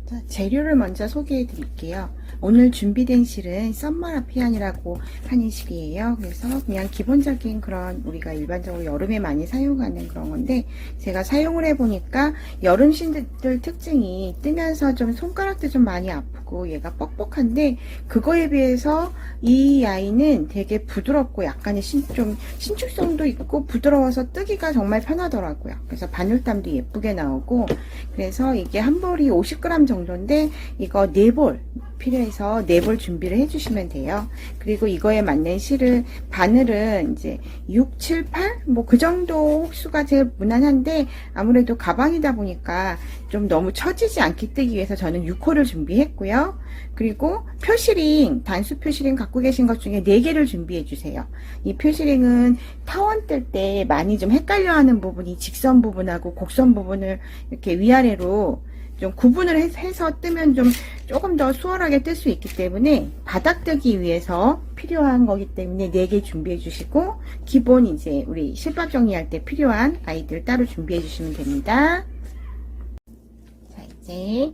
자, 재료를 먼저 소개해 드릴게요. 오늘 준비된 실은 썸머라피안이라고 하는 실이에요. 그래서 그냥 기본적인 그런 우리가 일반적으로 여름에 많이 사용하는 그런 건데, 제가 사용을 해보니까 여름 실들 특징이 뜨면서 좀 손가락도 좀 많이 아프고 얘가 뻑뻑한데, 그거에 비해서 이 아이는 되게 부드럽고 약간의 좀 신축성도 있고 부드러워서 뜨기가 정말 편하더라고요. 그래서 바늘땀도 예쁘게 나오고, 그래서 이게 한 볼이 50g 정도인데 이거 4볼 필요해서 4볼 준비를 해주시면 돼요. 그리고 이거에 맞는 실을 바늘은 이제 6, 7, 8 뭐 그 정도 홀수가 제일 무난한데, 아무래도 가방이다 보니까 좀 너무 처지지 않게 뜨기 위해서 저는 6호를 준비했고요. 그리고 표시링, 단수 표시링 갖고 계신 것 중에 4개를 준비해 주세요. 이 표시링은 타원 뜰 때 많이 좀 헷갈려 하는 부분이 직선 부분하고 곡선 부분을 이렇게 위아래로 좀 구분을 해서 뜨면 좀 조금 더 수월하게 뜰 수 있기 때문에 바닥 뜨기 위해서 필요한 거기 때문에 4개 준비해 주시고, 기본 이제 우리 실밥 정리할 때 필요한 아이들 따로 준비해 주시면 됩니다. 자, 이제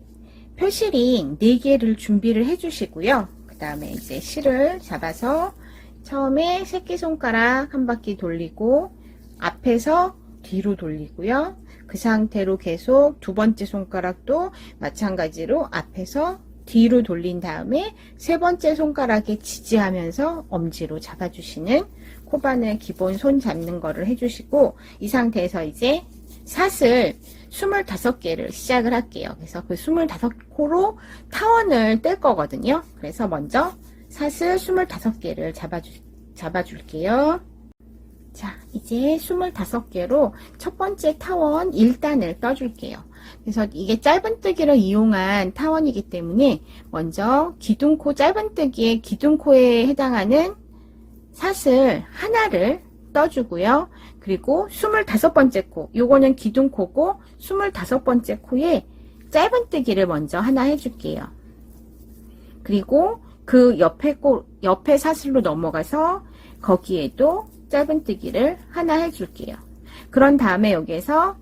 표시링 4개를 준비를 해 주시고요. 그 다음에 이제 실을 잡아서 처음에 새끼손가락 한 바퀴 돌리고 앞에서 뒤로 돌리고요. 그 상태로 계속 두 번째 손가락도 마찬가지로 앞에서 뒤로 돌린 다음에 세 번째 손가락에 지지하면서 엄지로 잡아주시는 코바늘 기본 손 잡는 거를 해주시고, 이 상태에서 이제 삿을 25개를 시작을 할게요. 그래서 그 25코로 타원을 뗄 거거든요. 그래서 먼저 삿을 25개를 잡아줄게요. 자, 이제 25개로 첫 번째 타원 1단을 떠줄게요. 그래서 이게 짧은뜨기를 이용한 타원이기 때문에 먼저 기둥코, 짧은뜨기의 기둥코에 해당하는 삿을 하나를 떠주고요. 그리고 25번째 코, 요거는 기둥코고 25번째 코에 짧은뜨기를 먼저 하나 해줄게요. 그리고 그 옆에 사슬로 넘어가서 거기에도 짧은뜨기를 하나 해줄게요. 그런 다음에 여기에서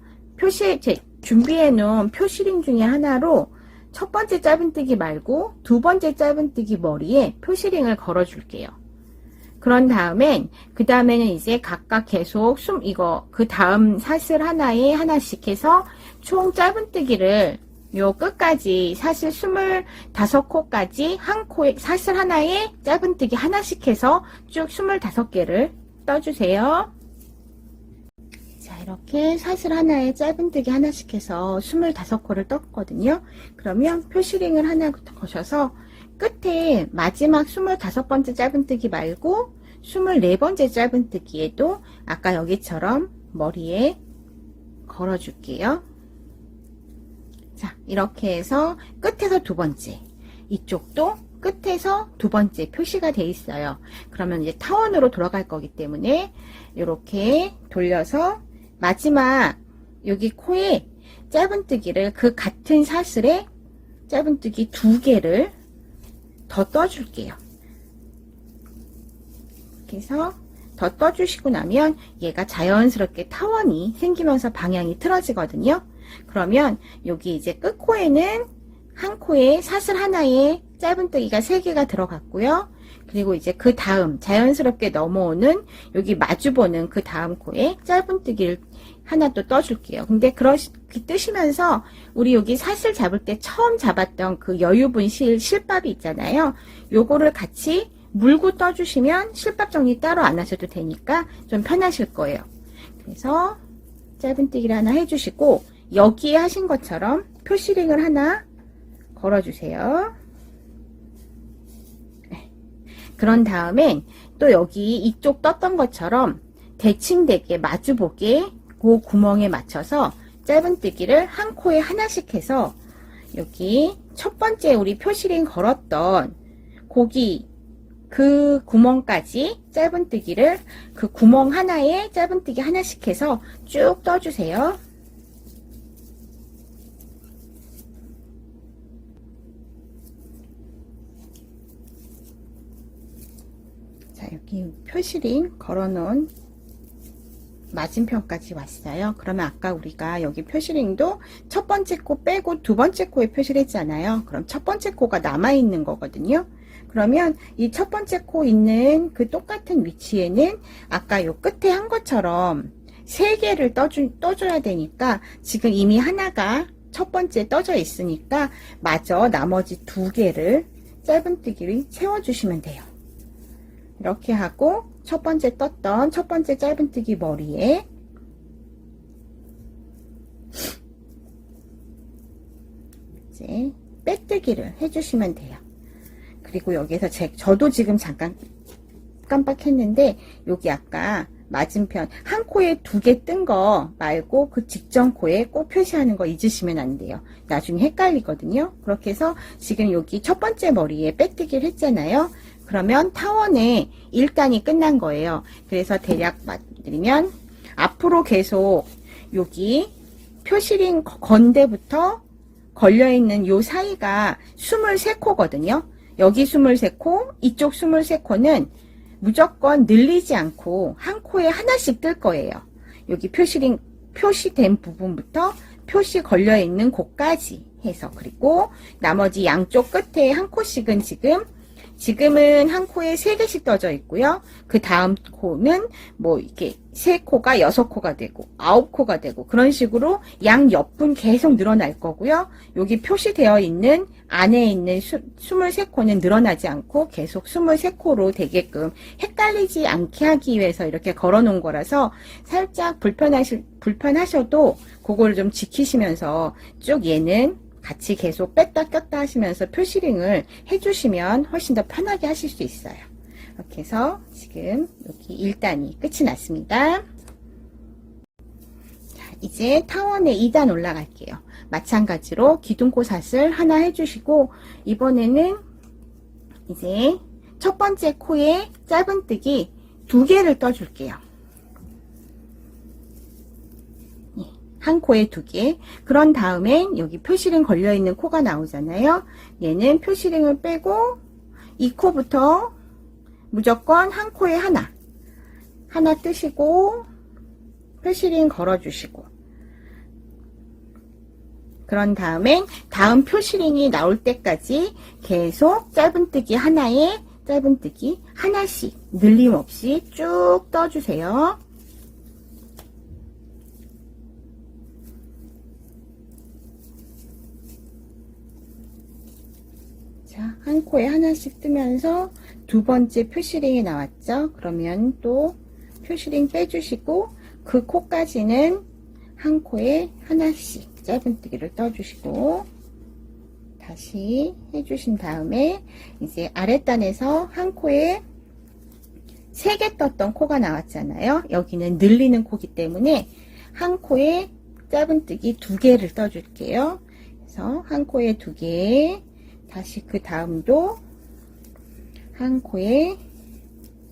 준비해 놓은 표시링 중에 하나로 첫 번째 짧은뜨기 말고 두 번째 짧은뜨기 머리에 표시링을 걸어 줄게요. 그런 다음엔 그 다음에는 이제 각각 계속 그 다음 삿을 하나에 하나씩 해서 총 짧은뜨기를 요 끝까지 삿을 25코까지 한 코에 삿을 하나에 짧은뜨기 하나씩 해서 쭉 25개를 떠주세요. 자, 이렇게 삿을 하나에 짧은뜨기 하나씩 해서 25코를 떴거든요. 그러면 표시링을 하나 거셔서 끝에 마지막 25번째 짧은뜨기 말고 24번째 짧은뜨기에도 아까 여기처럼 머리에 걸어 줄게요. 자, 이렇게 해서 끝에서 두 번째, 이쪽도 끝에서 두 번째 표시가 돼 있어요. 그러면 이제 타원으로 돌아갈 거기 때문에 이렇게 돌려서 마지막 여기 코에 짧은뜨기를 그 같은 사슬에 짧은뜨기 2개를 더 떠줄게요. 이렇게 해서 더 떠주시고 나면 얘가 자연스럽게 타원이 생기면서 방향이 틀어지거든요. 그러면 여기 이제 끝코에는 한 코에 사슬 하나에 짧은뜨기가 3개가 들어갔고요. 그리고 이제 그 다음 자연스럽게 넘어오는 여기 마주보는 그 다음 코에 짧은뜨기를 하나 또 떠줄게요. 근데 그렇게 뜨시면서 우리 여기 사슬 잡을 때 처음 잡았던 그 여유분 실밥이 있잖아요. 요거를 같이 물고 떠주시면 실밥 정리 따로 안 하셔도 되니까 좀 편하실 거예요. 그래서 짧은뜨기를 하나 해주시고, 여기에 하신 것처럼 표시링을 하나 걸어주세요. 그런 다음엔 또 여기 이쪽 떴던 것처럼 대칭되게 마주보게 그 구멍에 맞춰서 짧은뜨기를 한 코에 하나씩 해서 여기 첫 번째 우리 표시링 걸었던 거기 그 구멍까지 짧은뜨기를 그 구멍 하나에 짧은뜨기 하나씩 해서 쭉 떠주세요. 자, 여기 표시링 걸어 놓은 맞은편까지 왔어요. 그러면 아까 우리가 여기 표시링도 첫 번째 코 빼고 두 번째 코에 표시를 했잖아요. 그럼 첫 번째 코가 남아있는 거거든요. 그러면 이 첫 번째 코 있는 그 똑같은 위치에는 아까 요 끝에 한 것처럼 3개를 떠줘야 되니까 지금 이미 하나가 첫 번째 떠져 있으니까 마저 나머지 2개를 짧은뜨기를 채워주시면 돼요. 이렇게 하고 첫 번째 떴던 첫 번째 짧은뜨기 머리에 이제 빼뜨기를 해주시면 돼요. 그리고 여기서 저도 지금 잠깐 깜빡했는데 여기 아까 맞은편 한 코에 2개 뜬 거 말고 그 직전 코에 꼭 표시하는 거 잊으시면 안 돼요. 나중에 헷갈리거든요. 그렇게 해서 지금 여기 첫 번째 머리에 빼뜨기를 했잖아요. 그러면 타원의 1단이 끝난 거예요. 그래서 대략 말드리면 앞으로 계속 여기 표시링 건대부터 걸려있는 요 사이가 23코거든요. 여기 23코, 이쪽 23코는 무조건 늘리지 않고 한 코에 하나씩 뜰 거예요. 여기 표시된 부분부터 표시 걸려있는 곳까지 해서, 그리고 나머지 양쪽 끝에 한 코씩은 지금은 한 코에 3개씩 떠져 있고요. 그 다음 코는 뭐 이렇게 3코가 6코가 되고 9코가 되고 그런 식으로 양 옆은 계속 늘어날 거고요. 여기 표시되어 있는 안에 있는 23코는 늘어나지 않고 계속 23코로 되게끔 헷갈리지 않게 하기 위해서 이렇게 걸어 놓은 거라서 살짝 불편하셔도 그거를 좀 지키시면서 쭉 얘는 같이 계속 뺐다 꼈다 하시면서 표시링을 해주시면 훨씬 더 편하게 하실 수 있어요. 이렇게 해서 지금 여기 1단이 끝이 났습니다. 자, 이제 타원에 2단 올라갈게요. 마찬가지로 기둥코삿을 하나 해주시고 이번에는 이제 첫 번째 코에 짧은뜨기 2개를 떠줄게요. 한 코에 2개. 그런 다음엔 여기 표시링 걸려있는 코가 나오잖아요. 얘는 표시링을 빼고 이 코부터 무조건 한 코에 하나 뜨시고 표시링 걸어주시고, 그런 다음엔 다음 표시링이 나올 때까지 계속 짧은뜨기 하나에 짧은뜨기 하나씩 늘림 없이 쭉 떠주세요. 자, 한 코에 하나씩 뜨면서 두 번째 표시링이 나왔죠. 그러면 또 표시링 빼주시고 그 코까지는 한 코에 하나씩 짧은뜨기를 떠주시고 다시 해주신 다음에 이제 아랫단에서 한 코에 3개 떴던 코가 나왔잖아요. 여기는 늘리는 코기 때문에 한 코에 짧은뜨기 2개를 떠줄게요. 그래서 한 코에 2개, 다시 그 다음도 한 코에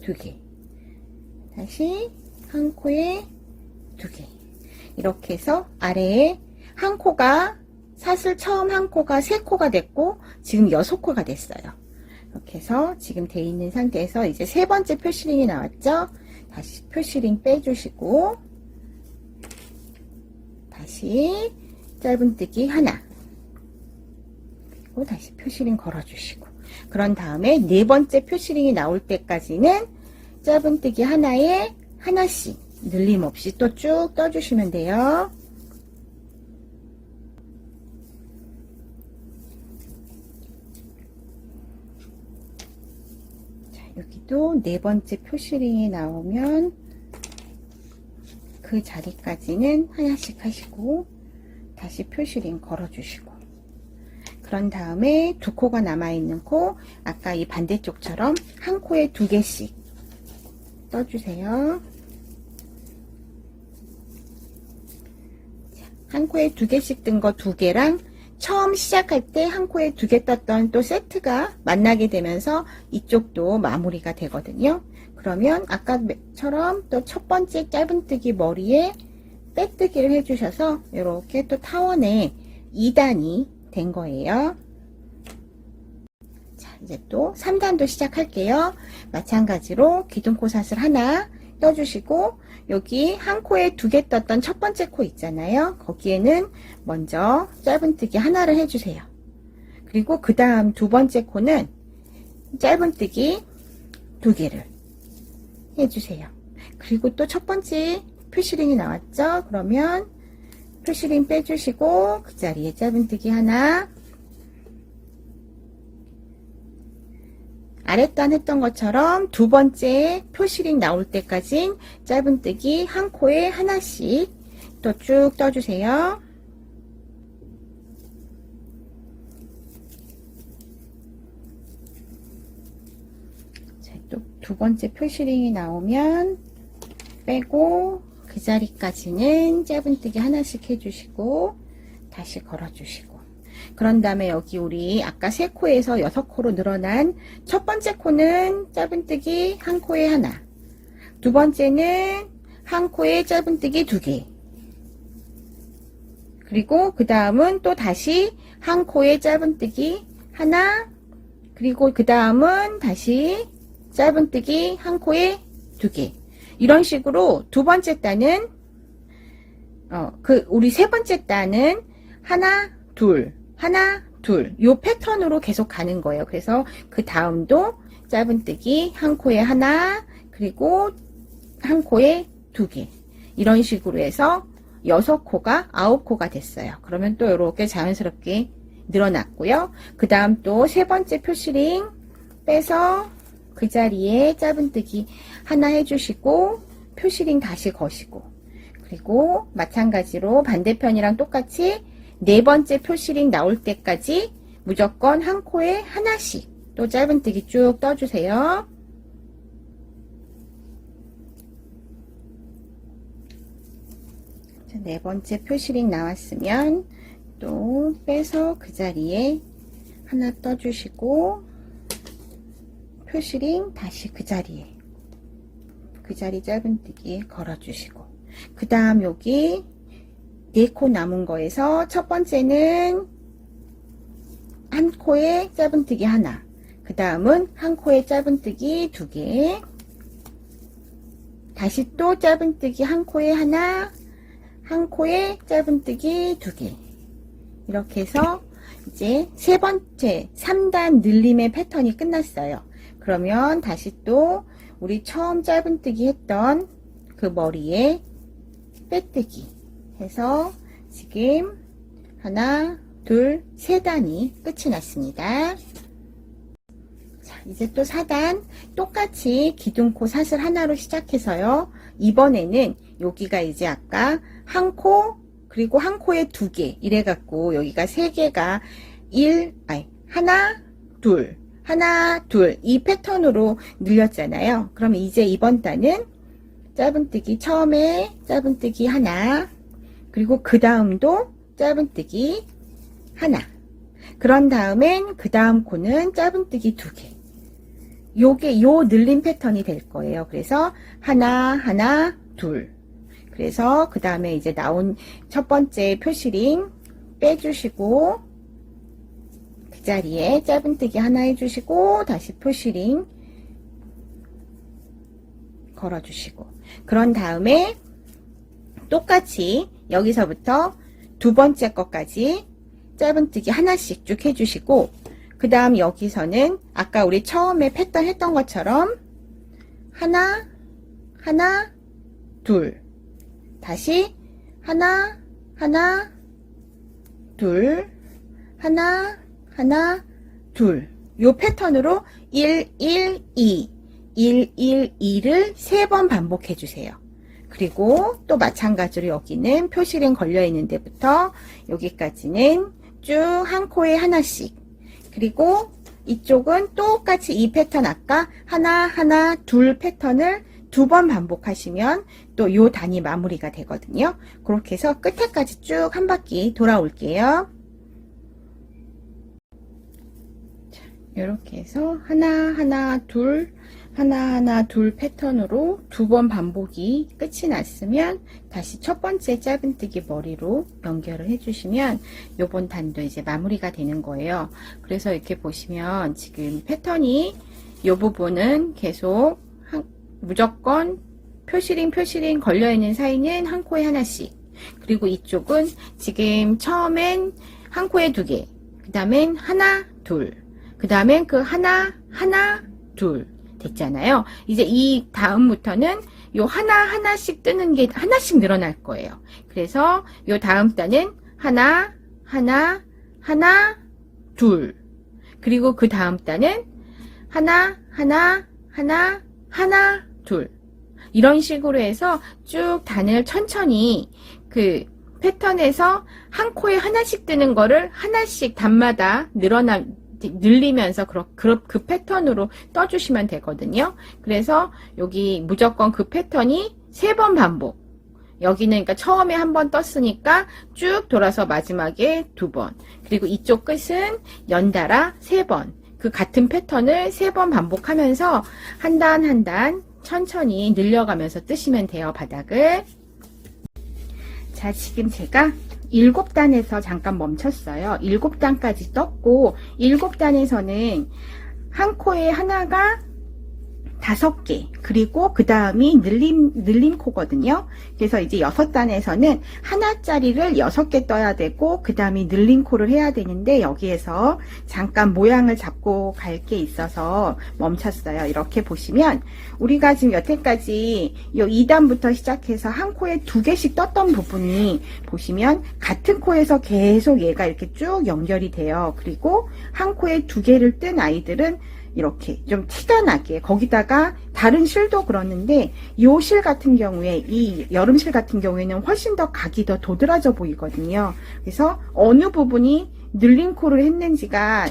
2개, 다시 한 코에 2개, 이렇게 해서 아래에 한 코가 사슬 처음 한 코가 3코가 됐고 지금 6코가 됐어요. 이렇게 해서 지금 돼 있는 상태에서 이제 세 번째 표시링이 나왔죠. 다시 표시링 빼주시고 다시 짧은뜨기 하나, 그리고 다시 표시링 걸어주시고, 그런 다음에 네 번째 표시링이 나올 때까지는 짧은뜨기 하나에 하나씩 늘림 없이 또 쭉 떠주시면 돼요. 자, 여기도 네 번째 표시링이 나오면 그 자리까지는 하나씩 하시고 다시 표시링 걸어주시고, 그런 다음에 두 코가 남아있는 코, 아까 이 반대쪽처럼 한 코에 2개씩 떠주세요. 한 코에 2개씩 뜬 거 2개랑 처음 시작할 때 한 코에 2개 떴던 또 세트가 만나게 되면서 이쪽도 마무리가 되거든요. 그러면 아까처럼 또 첫 번째 짧은뜨기 머리에 빼뜨기를 해주셔서 이렇게 또 타원에 2단이 된 거예요. 자, 이제 또 3단도 시작할게요. 마찬가지로 기둥코삿을 하나, 떠주시고 여기 한 코에 2개 떴던 첫 번째 코 있잖아요. 거기에는 먼저 짧은뜨기 하나를 해주세요. 그리고 그 다음 두 번째 코는 짧은뜨기 2개를 해주세요. 그리고 또 첫 번째 표시링이 나왔죠. 그러면 표시링 빼주시고 그 자리에 짧은뜨기 하나, 아랫단 했던 것처럼 두 번째 표시링 나올 때까지 짧은뜨기 한 코에 하나씩 또 쭉 떠주세요. 또 두 번째 표시링이 나오면 빼고 그 자리까지는 짧은뜨기 하나씩 해주시고 다시 걸어주시고, 그런 다음에 여기 우리 아까 3코에서 6코로 늘어난 첫 번째 코는 짧은뜨기 한 코에 하나, 두 번째는 한 코에 짧은뜨기 2개, 그리고 그 다음은 또 다시 한 코에 짧은뜨기 하나, 그리고 그 다음은 다시 짧은뜨기 한 코에 2개. 이런 식으로 두 번째 단은 우리 세 번째 단은 하나 둘 하나 둘 요 패턴으로 계속 가는 거예요. 그래서 그 다음도 짧은뜨기 한 코에 하나, 그리고 한 코에 2개, 이런 식으로 해서 6코가 9코가 됐어요. 그러면 또 이렇게 자연스럽게 늘어났고요. 그 다음 또 세 번째 표시링 빼서 그 자리에 짧은뜨기 하나 해주시고 표시링 다시 거시고, 그리고 마찬가지로 반대편이랑 똑같이 네 번째 표시링 나올 때까지 무조건 한 코에 하나씩 또 짧은뜨기 쭉 떠주세요. 자, 네 번째 표시링 나왔으면 또 빼서 그 자리에 하나 떠주시고 표시링 다시 그 자리 짧은뜨기 걸어주시고, 그 다음 여기 4코 남은 거에서 첫 번째는 한 코에 짧은뜨기 하나, 그 다음은 한 코에 짧은뜨기 2개, 다시 또 짧은뜨기 한 코에 하나, 한 코에 짧은뜨기 2개, 이렇게 해서 이제 세 번째 3단 늘림의 패턴이 끝났어요. 그러면 다시 또 우리 처음 짧은뜨기 했던 그 머리에 빼뜨기 해서 지금 하나, 둘, 3단이 끝이 났습니다. 자, 이제 또 4단 똑같이 기둥코 사슬 하나로 시작해서요. 이번에는 여기가 이제 아까 한 코, 그리고 한 코에 2개 이래갖고 여기가 3개가 하나, 둘, 하나, 둘, 이 패턴으로 늘렸잖아요. 그럼 이제 이번 단은 짧은뜨기 처음에 짧은뜨기 하나, 그리고 그 다음도 짧은뜨기 하나, 그런 다음엔 그 다음 코는 짧은뜨기 2개. 요게 요 늘림 패턴이 될 거예요. 그래서 하나, 하나, 둘. 그래서 그 다음에 이제 나온 첫 번째 표시링 빼주시고 그 자리에 짧은뜨기 하나 해주시고 다시 표시링 걸어주시고, 그런 다음에 똑같이 여기서부터 두 번째 것까지 짧은뜨기 하나씩 쭉 해주시고, 그 다음 여기서는 아까 우리 처음에 패턴 했던 것처럼 하나, 하나, 둘, 다시 하나, 하나, 둘, 하나, 하나, 둘, 요 패턴으로 1, 1, 2, 1, 1, 2를 3번 반복해 주세요. 그리고 또 마찬가지로 여기는 표시링 걸려 있는 데부터 여기까지는 쭉 한 코에 하나씩, 그리고 이쪽은 똑같이 이 패턴 아까 하나, 하나, 둘 패턴을 2번 반복하시면 또 요 단이 마무리가 되거든요. 그렇게 해서 끝에까지 쭉 한 바퀴 돌아올게요. 자, 이렇게 해서 하나, 하나, 둘, 하나, 하나, 둘 패턴으로 2번 반복이 끝이 났으면 다시 첫 번째 짧은뜨기 머리로 연결을 해주시면 요번 단도 이제 마무리가 되는 거예요. 그래서 이렇게 보시면 지금 패턴이 요 부분은 계속 무조건 표시링 걸려있는 사이는 한 코에 하나씩. 그리고 이쪽은 지금 처음엔 한 코에 2개. 그 다음엔 하나, 둘. 그 다음엔 그 하나, 둘. 됐잖아요. 이제 이 다음부터는 요 하나씩 뜨는 게 하나씩 늘어날 거예요. 그래서 요 다음 단은 하나, 둘. 그리고 그 다음 단은 하나, 둘. 이런 식으로 해서 쭉 단을 천천히 그 패턴에서 한 코에 하나씩 뜨는 거를 하나씩 단마다 늘리면서 그 패턴으로 떠주시면 되거든요. 그래서 여기 무조건 그 패턴이 3번 반복. 여기는 그러니까 처음에 한 번 떴으니까 쭉 돌아서 마지막에 2번. 그리고 이쪽 끝은 연달아 3번. 그 같은 패턴을 3번 반복하면서 한 단 한 단 천천히 늘려가면서 뜨시면 돼요, 바닥을. 자, 지금 제가 7단에서 잠깐 멈췄어요. 7단까지 떴고 7단에서는 한 코에 하나가 5개, 그리고 그 다음이 늘림 코거든요. 그래서 이제 6단에서는 하나짜리를 6개 떠야 되고 그 다음에 늘림 코를 해야 되는데 여기에서 잠깐 모양을 잡고 갈 게 있어서 멈췄어요. 이렇게 보시면 우리가 지금 여태까지 이 2단부터 시작해서 한 코에 2개씩 떴던 부분이 보시면 같은 코에서 계속 얘가 이렇게 쭉 연결이 돼요. 그리고 한 코에 2개를 뜬 아이들은 이렇게 좀 티가 나게, 거기다가 다른 실도 그렇는데 요 실 같은 경우에, 이 여름실 같은 경우에는 훨씬 더 각이 더 도드라져 보이거든요. 그래서 어느 부분이 늘린 코를 했는지가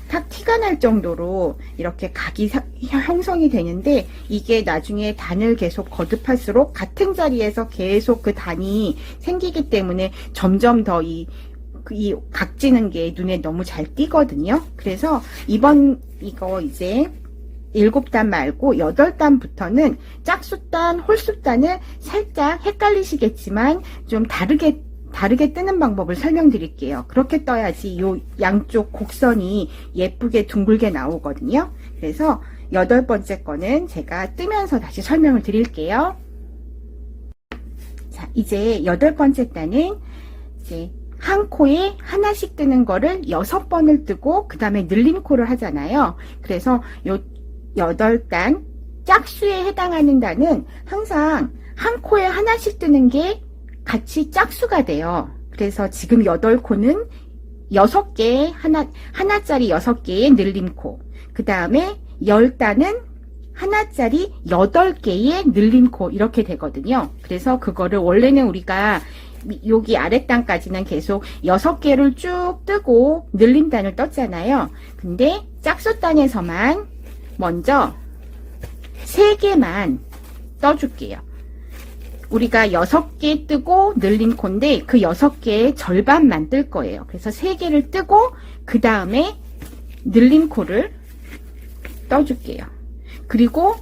딱 티가 날 정도로 이렇게 각이 형성이 되는데, 이게 나중에 단을 계속 거듭할수록 같은 자리에서 계속 그 단이 생기기 때문에 점점 더 이 각지는 게 눈에 너무 잘 띄거든요. 그래서 이거 이제 7단 말고 8단부터는 짝수단, 홀수단을 살짝 헷갈리시겠지만 좀 다르게 뜨는 방법을 설명드릴게요. 그렇게 떠야지 요 양쪽 곡선이 예쁘게 둥글게 나오거든요. 그래서 8번째 거는 제가 뜨면서 다시 설명을 드릴게요. 자, 이제 8번째 단은 이제 한 코에 하나씩 뜨는 거를 6번을 뜨고 그 다음에 늘림 코를 하잖아요. 그래서 요 8단 짝수에 해당하는 단은 항상 한 코에 하나씩 뜨는 게 같이 짝수가 돼요. 그래서 지금 8코는 6개, 하나짜리 6개의 늘림 코. 그 다음에 10단은 하나짜리 8개의 늘림 코, 이렇게 되거든요. 그래서 그거를 원래는 우리가 여기 아랫단까지는 계속 6개를 쭉 뜨고 늘림단을 떴잖아요. 근데 짝수단에서만 먼저 3개만 떠줄게요. 우리가 6개 뜨고 늘림 코인데 그 6개의 절반만 뜰 거예요. 그래서 3개를 뜨고 그 다음에 늘림 코를 떠줄게요. 그리고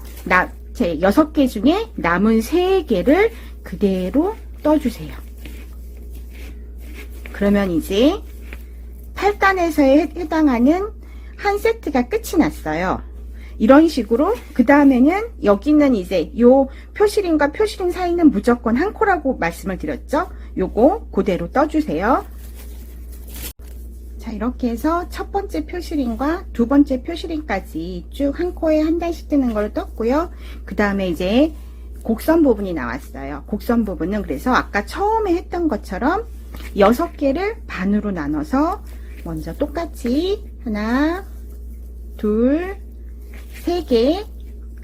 제 6개 중에 남은 3개를 그대로 떠주세요. 그러면 이제 8단에서에 해당하는 한 세트가 끝이 났어요. 이런 식으로 그 다음에는 여기는 이제 요 표시림과 표시림 사이는 무조건 한 코라고 말씀을 드렸죠. 요거 그대로 떠주세요. 자, 이렇게 해서 첫 번째 표시림과 두 번째 표시림까지 쭉 한 코에 한 단씩 뜨는 걸 떴고요. 그 다음에 이제 곡선 부분이 나왔어요. 곡선 부분은 그래서 아까 처음에 했던 것처럼 6개를 반으로 나눠서 먼저 똑같이 하나, 둘, 3개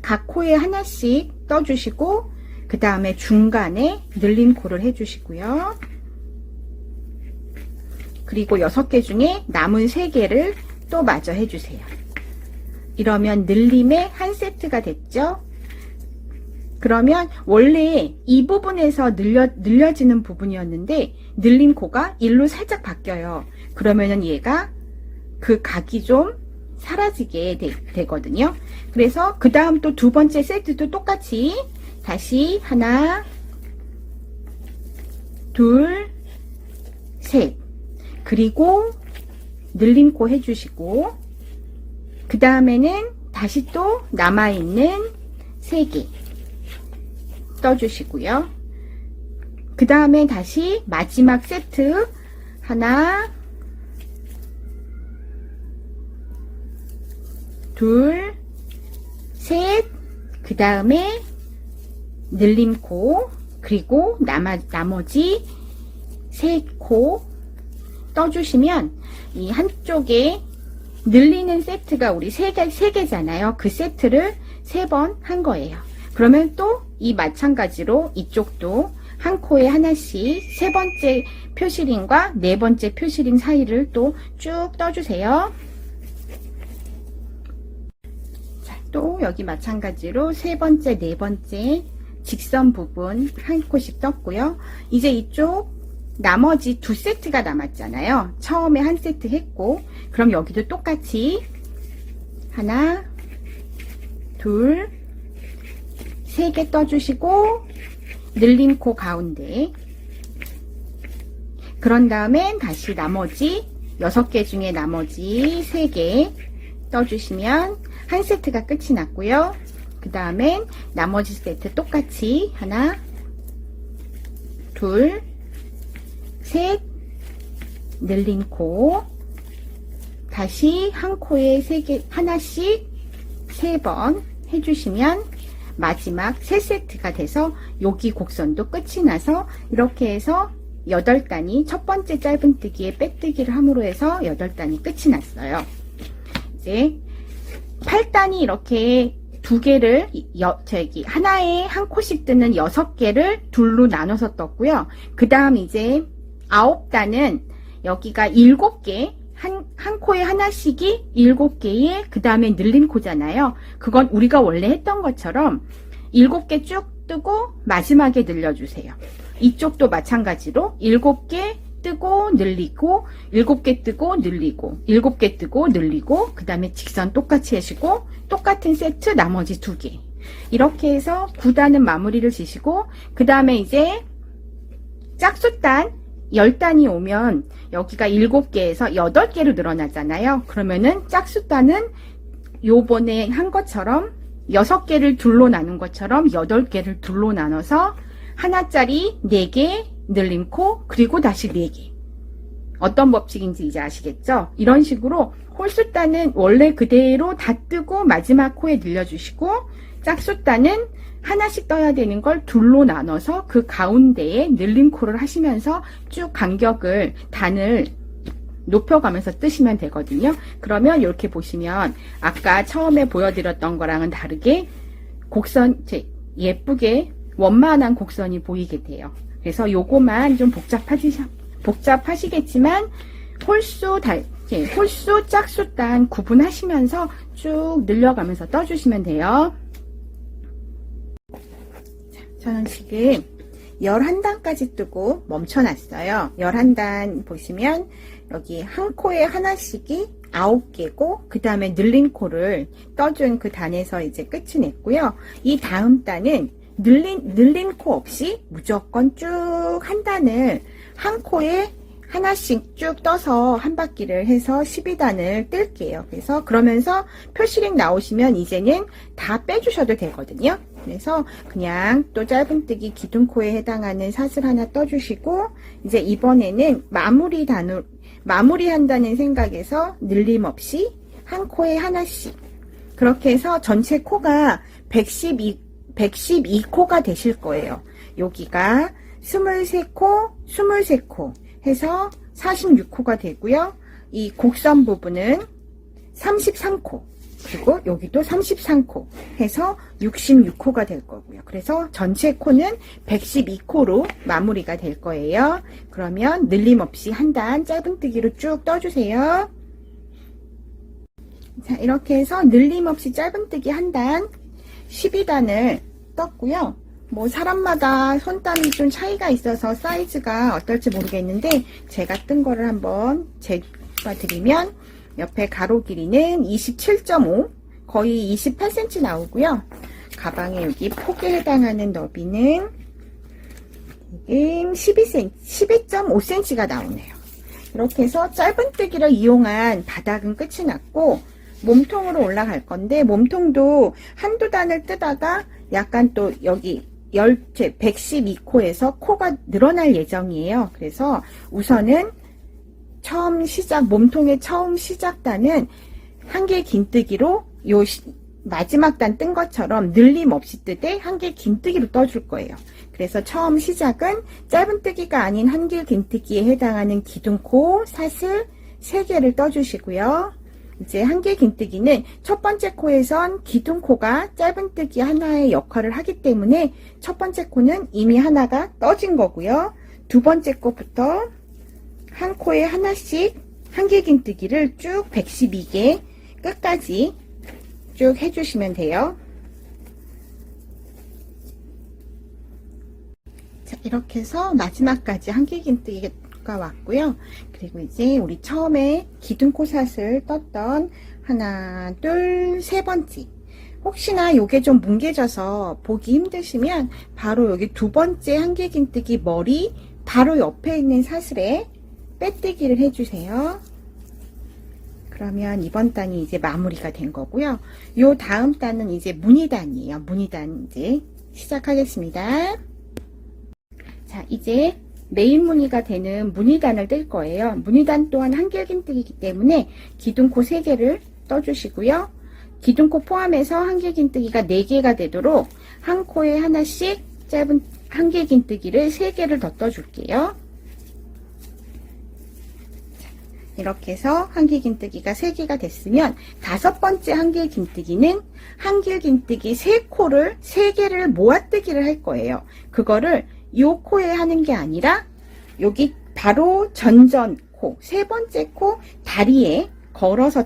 각 코에 하나씩 떠주시고 그 다음에 중간에 늘림 코를 해주시고요. 그리고 6개 중에 남은 3개를 또 마저 해주세요. 이러면 늘림의 한 세트가 됐죠. 그러면 원래 이 부분에서 늘려지는 부분이었는데 늘림 코가 일로 살짝 바뀌어요. 그러면은 얘가 그 각이 좀 사라지게 되거든요. 그래서 그 다음 또 두 번째 세트도 똑같이 다시 하나, 둘, 셋, 그리고 늘림코 해주시고 그 다음에는 다시 또 남아있는 3개 떠주시고요. 그 다음에 다시 마지막 세트 하나, 둘, 셋, 그 다음에 늘림코, 그리고 나머지 세 코 떠주시면 이 한쪽에 늘리는 세트가 우리 세 개잖아요. 그 세트를 3번 한 거예요. 그러면 또 이 마찬가지로 이쪽도 한 코에 하나씩 3번째 표시링과 4번째 표시링 사이를 또 쭉 떠주세요. 자, 또 여기 마찬가지로 3번째, 4번째 직선 부분 한 코씩 떴고요. 이제 이쪽 나머지 2세트가 남았잖아요. 처음에 한 세트 했고, 그럼 여기도 똑같이 하나, 둘, 3개 떠주시고 늘린 코 가운데, 그런 다음엔 다시 나머지 6개 중에 나머지 3개 떠주시면 한 세트가 끝이 났고요. 그 다음엔 나머지 세트 똑같이 하나, 둘, 셋, 늘린 코, 다시 한 코에 3개, 하나씩 3번 해주시면 마지막 3세트가 돼서 여기 곡선도 끝이 나서 이렇게 해서 8단이 첫 번째 짧은뜨기에 빼뜨기를 함으로 해서 8단이 끝이 났어요. 이제 8단이 이렇게 2개를 하나에 한 코씩 뜨는 6개를 둘로 나눠서 떴고요. 그 다음 이제 9단은 여기가 7개, 한 코에 하나씩이 7개의 그 다음에 늘린 코잖아요. 그건 우리가 원래 했던 것처럼 7개 쭉 뜨고 마지막에 늘려주세요. 이쪽도 마찬가지로 7개 뜨고 늘리고 7개 뜨고 늘리고 7개 뜨고 늘리고 그 다음에 직선 똑같이 하시고 똑같은 세트 나머지 2개 이렇게 해서 9단은 마무리를 지시고 그 다음에 이제 짝수단 10단이 오면 여기가 7개에서 8개로 늘어나잖아요. 그러면은 짝수단은 요번에 한 것처럼 6개를 둘로 나눈 것처럼 8개를 둘로 나눠서 하나짜리 4개 늘림코 그리고 다시 4개. 어떤 법칙인지 이제 아시겠죠? 이런 식으로 홀수단은 원래 그대로 다 뜨고 마지막 코에 늘려주시고 짝수단은 하나씩 떠야 되는 걸 둘로 나눠서 그 가운데에 늘림코를 하시면서 쭉 간격을 단을 높여가면서 뜨시면 되거든요. 그러면 이렇게 보시면 아까 처음에 보여드렸던 거랑은 다르게 곡선 예쁘게 원만한 곡선이 보이게 돼요. 그래서 요거만 좀 복잡하시겠지만 홀수, 짝수, 단 구분하시면서 쭉 늘려가면서 떠주시면 돼요. 저는 지금 11단까지 뜨고 멈춰놨어요. 11단 보시면 여기 한 코에 하나씩이 9개고 그 다음에 늘린 코를 떠준 그 단에서 이제 끝이 냈고요. 이 다음 단은 늘린 코 없이 무조건 쭉 한 단을 한 코에 하나씩 쭉 떠서 한 바퀴를 해서 12단을 뜰게요. 그래서 그러면서 표시링 나오시면 이제는 다 빼주셔도 되거든요. 그래서 그냥 또 짧은뜨기 기둥코에 해당하는 사슬 하나 떠주시고 이제 이번에는 마무리한다는 생각에서 늘림 없이 한 코에 하나씩 그렇게 해서 전체 코가 112코가 되실 거예요. 여기가 23코, 23코 해서 46코가 되고요. 이 곡선 부분은 33코 그리고 여기도 33코 해서 66코가 될 거고요. 그래서 전체 코는 112코로 마무리가 될 거예요. 그러면 늘림 없이 한 단 짧은뜨기로 쭉 떠주세요. 자, 이렇게 해서 늘림 없이 짧은뜨기 한 단 12단을 떴고요. 뭐 사람마다 손땀이 좀 차이가 있어서 사이즈가 어떨지 모르겠는데 제가 뜬 거를 한번 재봐드리면 옆에 가로 길이는 27.5 거의 28cm 나오고요. 가방에 여기 폭에 해당하는 너비는 지금 12.5cm가 나오네요. 이렇게 해서 짧은뜨기를 이용한 바닥은 끝이 났고 몸통으로 올라갈 건데 몸통도 한두 단을 뜨다가 약간 또 여기 112코에서 코가 늘어날 예정이에요. 그래서 우선은 몸통의 처음 시작단은 한길 긴뜨기로 마지막 단 뜬 것처럼 늘림 없이 뜨되 한길 긴뜨기로 떠줄 거예요. 그래서 처음 시작은 짧은뜨기가 아닌 한길 긴뜨기에 해당하는 기둥코, 사슬 3개를 떠주시고요. 이제 한길 긴뜨기는 첫 번째 코에선 기둥코가 짧은뜨기 하나의 역할을 하기 때문에 첫 번째 코는 이미 하나가 떠진 거고요. 두 번째 코부터 한 코에 하나씩 한길 긴뜨기를 쭉 112개 끝까지 쭉 해주시면 돼요. 자, 이렇게 해서 마지막까지 한길 긴뜨기가 왔고요. 그리고 이제 우리 처음에 기둥코삿을 떴던 하나, 둘, 세 번째. 혹시나 요게 좀 뭉개져서 보기 힘드시면 바로 여기 두 번째 한길 긴뜨기 머리 바로 옆에 있는 사슬에 빼뜨기를 해주세요. 그러면 이번 단이 이제 마무리가 된 거고요. 요 다음 단은 이제 무늬단이에요. 무늬단 이제 시작하겠습니다. 자, 이제 메인 무늬가 되는 무늬단을 뜰 거예요. 무늬단 또한 한길 긴뜨기이기 때문에 기둥코 3개를 떠주시고요. 기둥코 포함해서 한길 긴뜨기가 4개가 되도록 한 코에 하나씩 짧은 한길 긴뜨기를 3개를 더 떠줄게요. 이렇게 해서 한길 긴뜨기가 3개가 됐으면 다섯 번째 한길 긴뜨기는 한길 긴뜨기 3코를 3개를 모아뜨기를 할 거예요. 그거를 요 코에 하는 게 아니라 여기 바로 전전 코, 세 번째 코 다리에 걸어서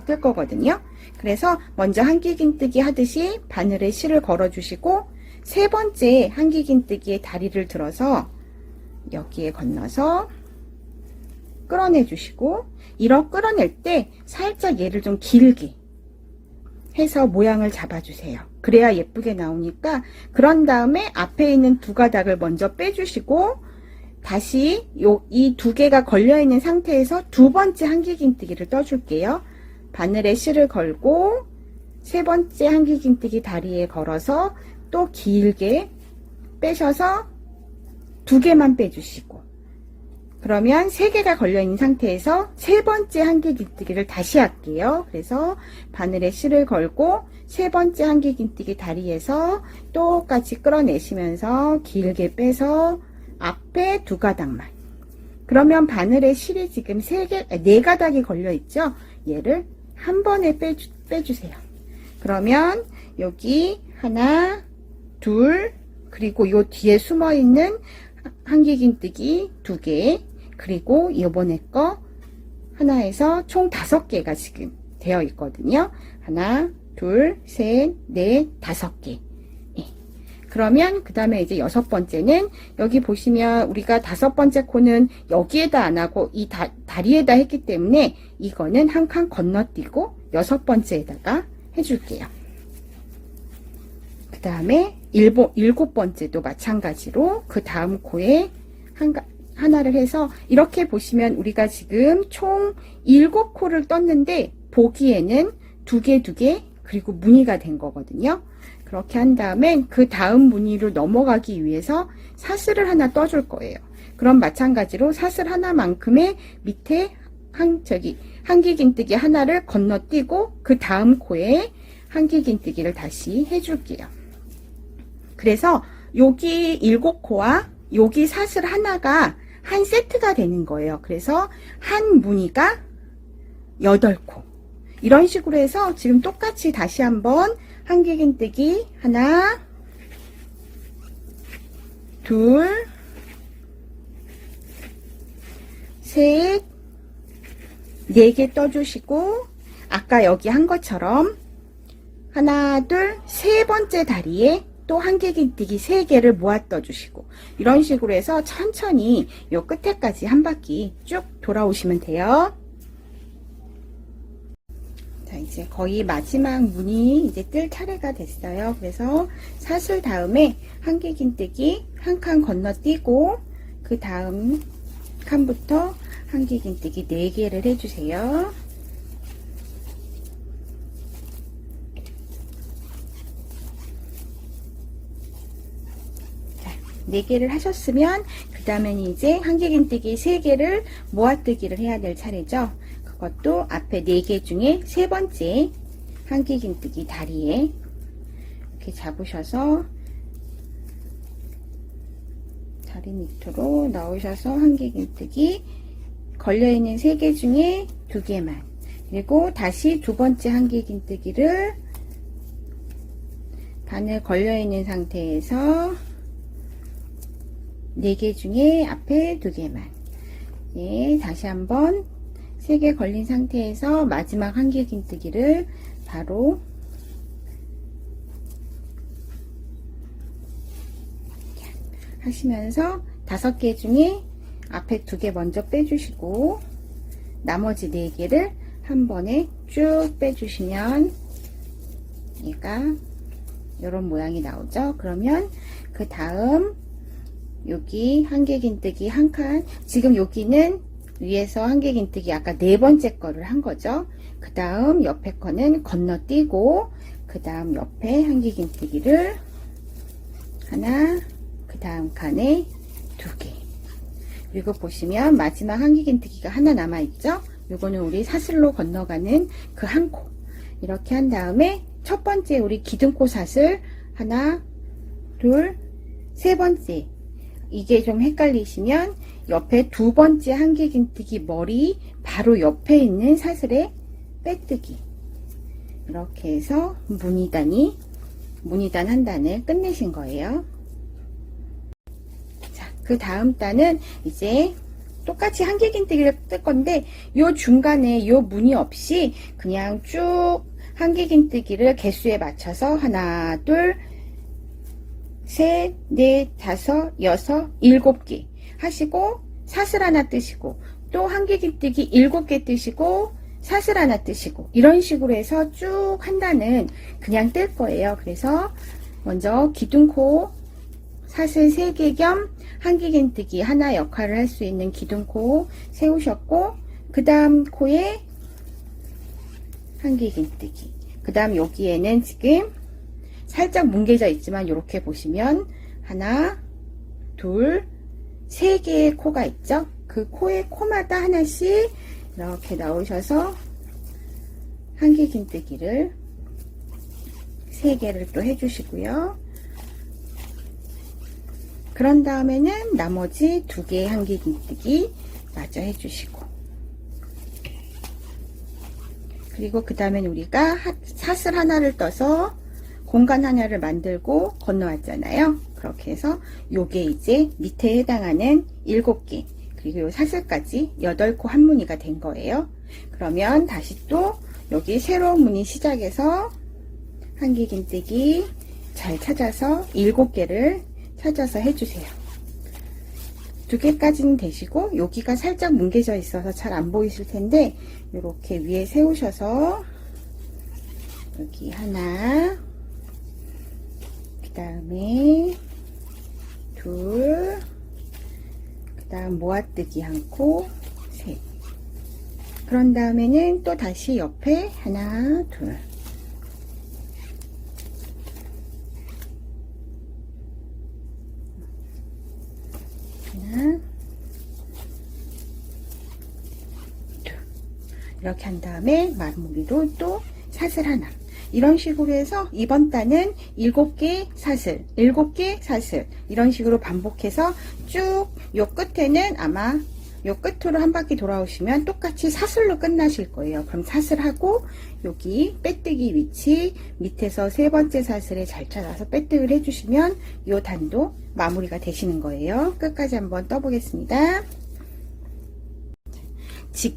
뜰 거거든요. 그래서 먼저 한길 긴뜨기 하듯이 바늘에 실을 걸어 주시고 세 번째 한길 긴뜨기에 다리를 들어서 여기에 건너서 끌어내 주시고, 이렇게 끌어낼 때 살짝 얘를 좀 길게 해서 모양을 잡아 주세요. 그래야 예쁘게 나오니까. 그런 다음에 앞에 있는 두 가닥을 먼저 빼주시고 다시 이 2개가 걸려 있는 상태에서 두 번째 한길 긴뜨기를 떠줄게요. 바늘에 실을 걸고 세 번째 한길 긴뜨기 다리에 걸어서 또 길게 빼셔서 2개만 빼주시고, 그러면 3개가 걸려있는 상태에서 세 번째 한길 긴뜨기를 다시 할게요. 그래서 바늘에 실을 걸고 세 번째 한길 긴뜨기 다리에서 똑같이 끌어내시면서 길게 빼서 앞에 2가닥만. 그러면 바늘에 실이 지금 4가닥이 걸려있죠. 얘를 한 번에 빼주세요. 그러면 여기 하나, 둘, 그리고 요 뒤에 숨어있는 한길 긴뜨기 2개, 그리고 이번에 거 하나에서 총 5개가 지금 되어 있거든요. 하나, 둘, 셋, 넷, 5개. 예. 그러면 그 다음에 이제 6번째는 여기 보시면 우리가 5번째 코는 여기에다 안 하고 이 다리에다 했기 때문에 이거는 한 칸 건너뛰고 6번째에다가 해줄게요. 그 다음에 7번째도 마찬가지로 그 다음 코에 하나를 해서 이렇게 보시면 우리가 지금 총 7코를 떴는데 보기에는 2개 그리고 무늬가 된 거거든요. 그렇게 한 다음에 그 다음 무늬를 넘어가기 위해서 사슬을 하나 떠줄 거예요. 그럼 마찬가지로 사슬 하나만큼의 밑에 한길 긴뜨기 하나를 건너뛰고 그 다음 코에 한길 긴뜨기를 다시 해줄게요. 그래서 여기 7코와 여기 사슬 하나가 한 세트가 되는 거예요. 그래서 한 무늬가 8코. 이런 식으로 해서 지금 똑같이 다시 한번 한길 긴뜨기 하나, 둘, 셋, 4개 떠주시고 아까 여기 한 것처럼 하나, 둘, 세 번째 다리에 또 한길 긴뜨기 3개를 모아 떠주시고 이런 식으로 해서 천천히 요 끝에까지 한 바퀴 쭉 돌아오시면 돼요. 자, 이제 거의 마지막 무늬 이제 뜰 차례가 됐어요. 그래서 사슬 다음에 한길 긴뜨기 한 칸 건너뛰고 그 다음 칸부터 한길 긴뜨기 4개를 해주세요. 4개를 하셨으면 그 다음에는 이제 한길긴뜨기 3개를 모아뜨기를 해야 될 차례죠. 그것도 앞에 4개 중에 3번째 한길긴뜨기 다리에 이렇게 잡으셔서 다리 밑으로 넣으셔서 한길긴뜨기 걸려있는 3개 중에 2개만, 그리고 다시 두 번째 한길긴뜨기를 바늘 걸려있는 상태에서 4개 중에 앞에 2개만, 예, 다시 한번 3개 걸린 상태에서 마지막 한길긴뜨기를 바로 하시면서 5개 중에 앞에 2개 먼저 빼주시고 나머지 4개를 한 번에 쭉 빼주시면 얘가 이런 모양이 나오죠. 그러면 그 다음 여기 한길긴뜨기 한 칸, 지금 여기는 위에서 한길긴뜨기 아까 4번째 거를 한 거죠. 그 다음 옆에 거는 건너뛰고 그 다음 옆에 한길긴뜨기를 하나, 그 다음 칸에 2개, 그리고 보시면 마지막 한길긴뜨기가 하나 남아있죠. 요거는 우리 사슬로 건너가는 그 한 코, 이렇게 한 다음에 첫 번째 우리 기둥코 사슬 하나, 둘, 세 번째, 이게 좀 헷갈리시면 옆에 두 번째 한길긴뜨기 머리 바로 옆에 있는 사슬에 빼뜨기, 이렇게 해서 무늬단 한 단을 끝내신 거예요. 자, 그 다음 단은 이제 똑같이 한길긴뜨기를 뜰 건데 요 중간에 요 무늬 없이 그냥 쭉 한길긴뜨기를 개수에 맞춰서 하나, 둘, 셋, 넷, 다섯, 여섯, 7개 하시고 사슬 하나 뜨시고 또 한길긴뜨기 7개 뜨시고 사슬 하나 뜨시고 이런 식으로 해서 쭉 한 단은 그냥 뜰 거예요. 그래서 먼저 기둥코 사슬 3개 겸 한길긴뜨기 하나 역할을 할 수 있는 기둥코 세우셨고 그 다음 코에 한길긴뜨기, 그 다음 여기에는 지금 살짝 뭉개져 있지만 이렇게 보시면 하나, 둘, 3개의 코가 있죠. 그 코의 코마다 하나씩 이렇게 넣으셔서 한길긴뜨기를 3개를 또 해주시고요. 그런 다음에는 나머지 2개의 한길긴뜨기 마저 해주시고, 그리고 그 다음엔 우리가 사슬 하나를 떠서 공간 하나를 만들고 건너왔잖아요. 그렇게 해서 요게 이제 밑에 해당하는 7개, 그리고 요 사슬까지 8코 한 무늬가 된 거예요. 그러면 다시 또 여기 새로운 무늬 시작해서 한길긴뜨기 잘 찾아서 7개를 찾아서 해주세요. 2개까지는 되시고 여기가 살짝 뭉개져 있어서 잘 안 보이실 텐데 이렇게 위에 세우셔서 여기 하나, 그 다음에 둘, 그 다음 모아뜨기 한 코, 셋. 그런 다음에는 또 다시 옆에 하나, 둘, 하나, 둘, 이렇게 한 다음에 마무리로 또 사슬 하나, 이런 식으로 해서 이번 단은 7개 사슬, 7개 사슬, 이런 식으로 반복해서 쭉 요 끝에는 아마 요 끝으로 한 바퀴 돌아오시면 똑같이 사슬로 끝나실 거예요. 그럼 사슬하고 여기 빼뜨기 위치 밑에서 3번째 사슬에 잘 찾아서 빼뜨기를 해주시면 요 단도 마무리가 되시는 거예요. 끝까지 한번 떠보겠습니다.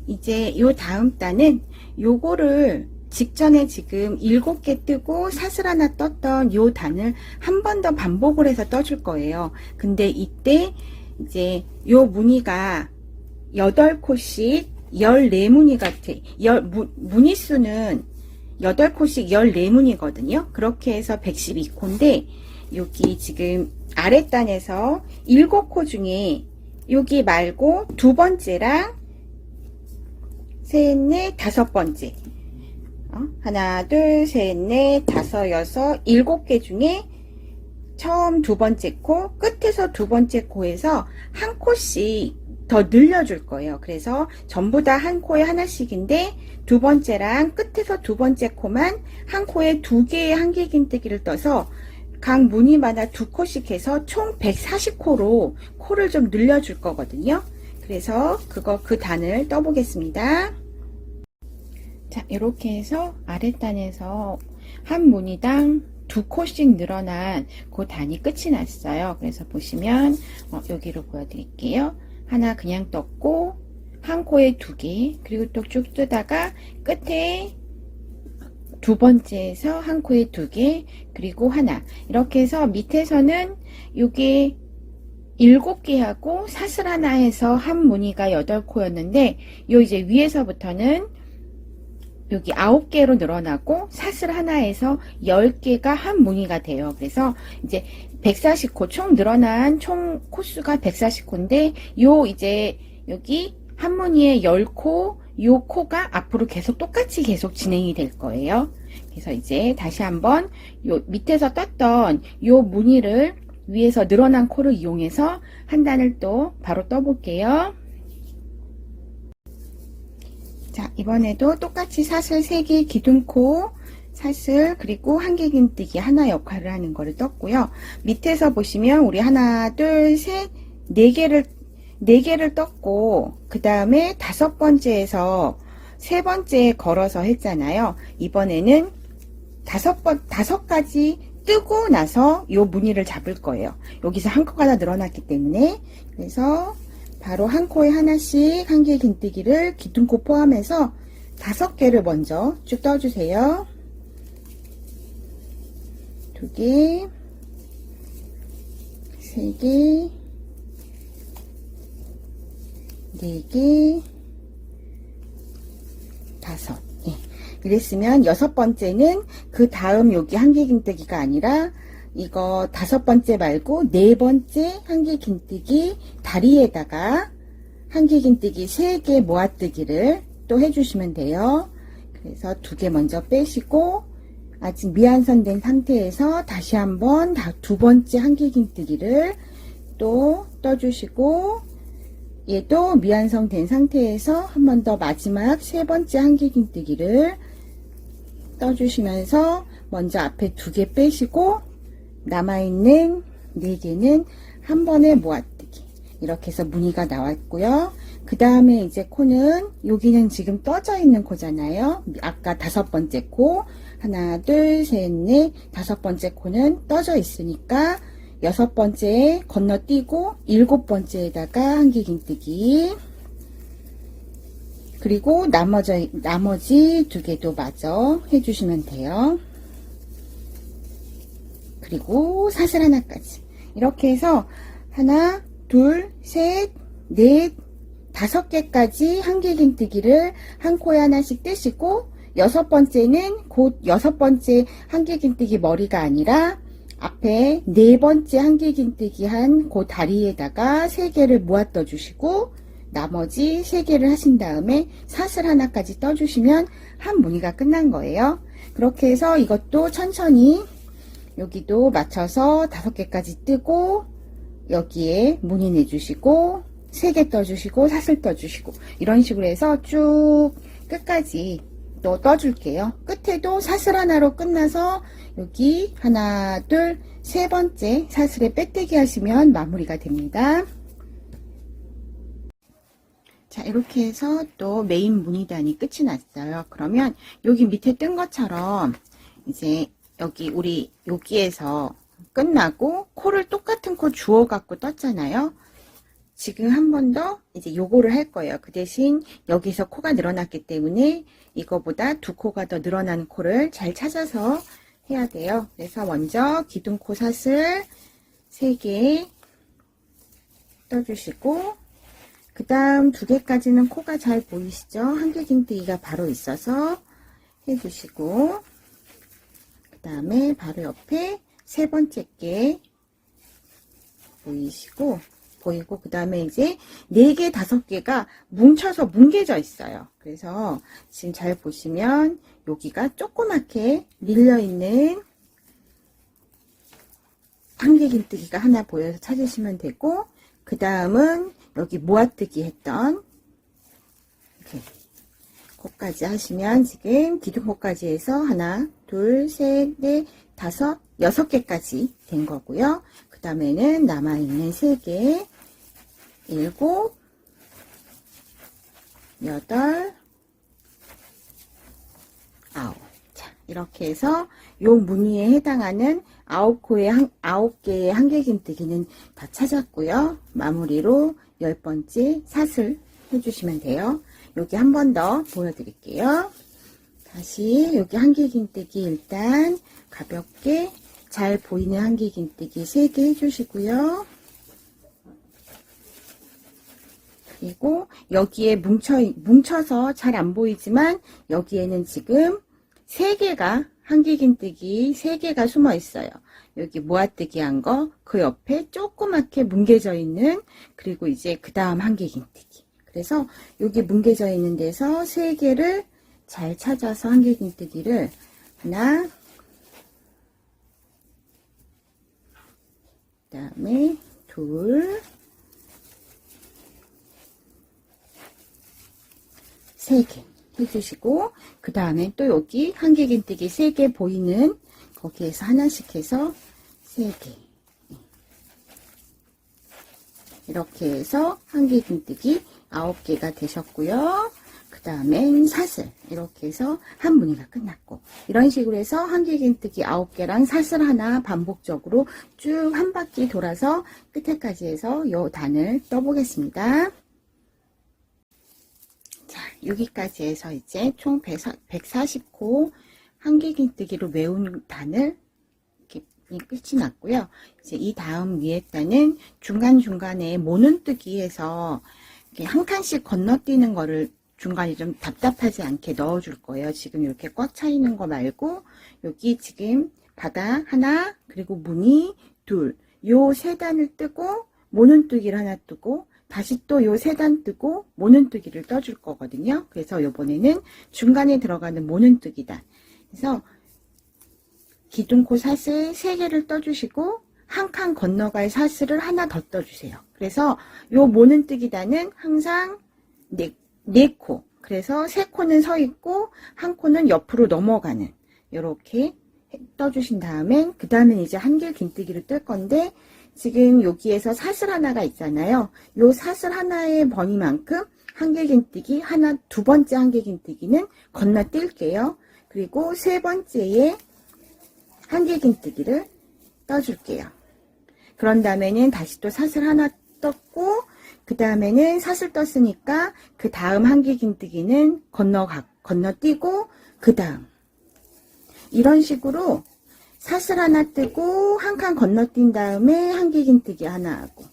이제 요 다음 단은 요거를 직전에 지금 7개 뜨고 사슬 하나 떴던 요 단을 한 번 더 반복을 해서 떠줄 거예요. 근데 이때 이제 요 무늬가 8코씩 14무늬가 무늬수는 8코씩 14무늬거든요. 그렇게 해서 112코인데 여기 지금 아랫단에서 7코 중에 여기 말고 두 번째랑 셋, 넷, 5번째, 하나, 둘, 셋, 넷, 다섯, 여섯, 7개 중에 처음 두 번째 코, 끝에서 두 번째 코에서 한 코씩 더 늘려줄 거예요. 그래서 전부 다 한 코에 하나씩인데 두 번째랑 끝에서 두 번째 코만 한 코에 두 개의 한길긴뜨기를 떠서 각 무늬마다 두 코씩 해서 총 140코로 코를 좀 늘려줄 거거든요. 그래서 그 단을 떠보겠습니다. 자, 이렇게 해서 아랫단에서 한 무늬당 두 코씩 늘어난 그 단이 끝이 났어요. 그래서 보시면 여기로 보여드릴게요. 하나 그냥 떴고 한 코에 두 개, 그리고 또 쭉 뜨다가 끝에 두 번째에서 한 코에 두 개, 그리고 하나. 이렇게 해서 밑에서는 요게 7개 하고 사슬 하나 해서 한 무늬가 8코였는데 요 이제 위에서부터는 여기 9개로 늘어나고 사슬 하나에서 10개가 한 무늬가 돼요. 그래서 이제 140코, 총 늘어난 총 코수가 140코인데 요 이제 여기 한 무늬에 10코, 요 코가 앞으로 계속 똑같이 계속 진행이 될 거예요. 그래서 이제 다시 한번 요 밑에서 떴던 요 무늬를 위에서 늘어난 코를 이용해서 한 단을 또 바로 떠볼게요. 자, 이번에도 똑같이 사슬 3개, 기둥코, 사슬, 그리고 한길긴뜨기 하나 역할을 하는 거를 떴고요. 밑에서 보시면 우리 하나, 둘, 셋, 4개를 떴고, 그 다음에 5번째에서 3번째에 걸어서 했잖아요. 이번에는 5가지 뜨고 나서 요 무늬를 잡을 거예요. 여기서 한 코가 다 늘어났기 때문에. 그래서 바로 한 코에 하나씩 한길긴뜨기를 기둥코 포함해서 5개를 먼저 쭉 떠주세요. 2개, 3개, 4개, 5. 예. 이랬으면 6번째는 그 다음 여기 한길긴뜨기가 아니라 이거 5번째 말고 4번째 한길긴뜨기 다리에다가 한길긴뜨기 3개 모아뜨기를 또 해주시면 돼요. 그래서 2개 먼저 빼시고 아직 미완성된 상태에서 다시 한번 두 번째 한길긴뜨기를 또 떠주시고 얘도 미완성된 상태에서 한 번 더 마지막 3번째 한길긴뜨기를 떠주시면서 먼저 앞에 2개 빼시고 남아있는 4개는 한 번에 모아뜨기. 이렇게 해서 무늬가 나왔고요. 그 다음에 이제 코는 여기는 지금 떠져 있는 코잖아요. 아까 5번째 코 하나 둘 셋 넷 5번째 코는 떠져 있으니까 6번째에 건너뛰고 7번째에다가 한길긴뜨기, 그리고 나머지 2개도 마저 해주시면 돼요. 그리고 사슬 하나까지. 이렇게 해서 하나, 둘, 셋, 넷, 5개까지 한길긴뜨기를 한 코에 하나씩 뜨시고 6번째는 곧 6번째 한길긴뜨기 머리가 아니라 앞에 4번째 한길긴뜨기 한 그 다리에다가 3개를 모아 떠주시고 나머지 3개를 하신 다음에 사슬 하나까지 떠주시면 한 무늬가 끝난 거예요. 그렇게 해서 이것도 천천히 여기도 맞춰서 5개까지 뜨고 여기에 무늬 내주시고 3개 떠주시고 사슬 떠주시고 이런 식으로 해서 쭉 끝까지 또 떠줄게요. 끝에도 사슬 하나로 끝나서 여기 하나 둘 3번째 사슬에 빼뜨기 하시면 마무리가 됩니다. 자, 이렇게 해서 또 메인 무늬단이 끝이 났어요. 그러면 여기 밑에 뜬 것처럼 이제 우리 여기에서 끝나고 코를 똑같은 코 주워 갖고 떴잖아요. 지금 한 번 더 이제 요거를 할 거예요. 그 대신 여기서 코가 늘어났기 때문에 이거보다 2코가 더 늘어난 코를 잘 찾아서 해야 돼요. 그래서 먼저 기둥코 사슬 3개 떠주시고 그 다음 2개까지는 코가 잘 보이시죠? 한길긴뜨기가 바로 있어서 해주시고 그 다음에 바로 옆에 3번째 게 보이고 그 다음에 이제 4개 5개가 뭉쳐서 뭉개져 있어요. 그래서 지금 잘 보시면 여기가 조그맣게 밀려 있는 한길긴뜨기가 하나 보여서 찾으시면 되고, 그 다음은 여기 모아뜨기 했던 이렇게 코까지 하시면 지금 기둥코까지 해서 하나, 둘, 셋, 넷, 다섯, 6개까지 된 거고요. 그 다음에는 남아있는 3개, 7, 8, 9. 자, 이렇게 해서 요 무늬에 해당하는 9개의 한길긴뜨기는 다 찾았고요. 마무리로 10번째 사슬 해주시면 돼요. 여기 한 번 더 보여드릴게요. 다시 여기 한길긴뜨기 일단 가볍게 잘 보이는 한길긴뜨기 3개 해주시고요. 그리고 여기에 뭉쳐서 잘 안 보이지만 여기에는 지금 3개가 한길긴뜨기 3개가 숨어 있어요. 여기 모아뜨기 한 거, 그 옆에 조그맣게 뭉개져 있는, 그리고 이제 그 다음 한길긴뜨기. 그래서 여기 뭉개져 있는 데서 3개를 잘 찾아서 한길긴뜨기를 하나, 그 다음에 둘, 3개 해주시고, 그 다음에 또 여기 한길긴뜨기 3개 보이는 거기에서 하나씩 해서 3개 이렇게 해서 한길긴뜨기 9개가 되셨고요. 그 다음엔 사슬 이렇게 해서 한 무늬가 끝났고, 이런 식으로 해서 한길긴뜨기 9개랑 사슬 하나 반복적으로 쭉 한 바퀴 돌아서 끝에까지 해서 요 단을 떠보겠습니다. 자, 여기까지 해서 이제 총 140코 한길긴뜨기로 외운 단을 이렇게 끝이 났고요. 이제 이 다음 위에 단은 중간중간에 모눈뜨기에서 이렇게 한 칸씩 건너뛰는 거를 중간에 좀 답답하지 않게 넣어 줄 거예요. 지금 이렇게 꽉 차 있는 거 말고 여기 지금 바다 하나, 그리고 무늬 둘, 요 3단을 뜨고 모눈뜨기를 하나 뜨고 다시 또 요 3단 뜨고 모눈뜨기를 떠줄 거거든요. 그래서 요번에는 중간에 들어가는 모눈뜨기단, 그래서 기둥코 사슬 3개를 떠주시고 한 칸 건너갈 사슬을 하나 더 떠주세요. 그래서 요 모눈뜨기단은 항상 4코, 그래서 3코는 서 있고 한 코는 옆으로 넘어가는, 이렇게 떠주신 다음에 그 다음에 이제 한길긴뜨기를 뜰 건데, 지금 여기에서 사슬 하나가 있잖아요. 요 사슬 하나의 범위만큼 한길긴뜨기 하나, 2번째 한길긴뜨기는 건너뛸게요. 그리고 3번째에 한길긴뜨기를 떠줄게요. 그런 다음에는 다시 또 사슬 하나 떴고, 그 다음에는 사슬 떴으니까 그 다음 한길긴뜨기는 건너뛰고, 그 다음 이런 식으로 사슬 하나 뜨고 한 칸 건너뛴 다음에 한길긴뜨기 하나 하고,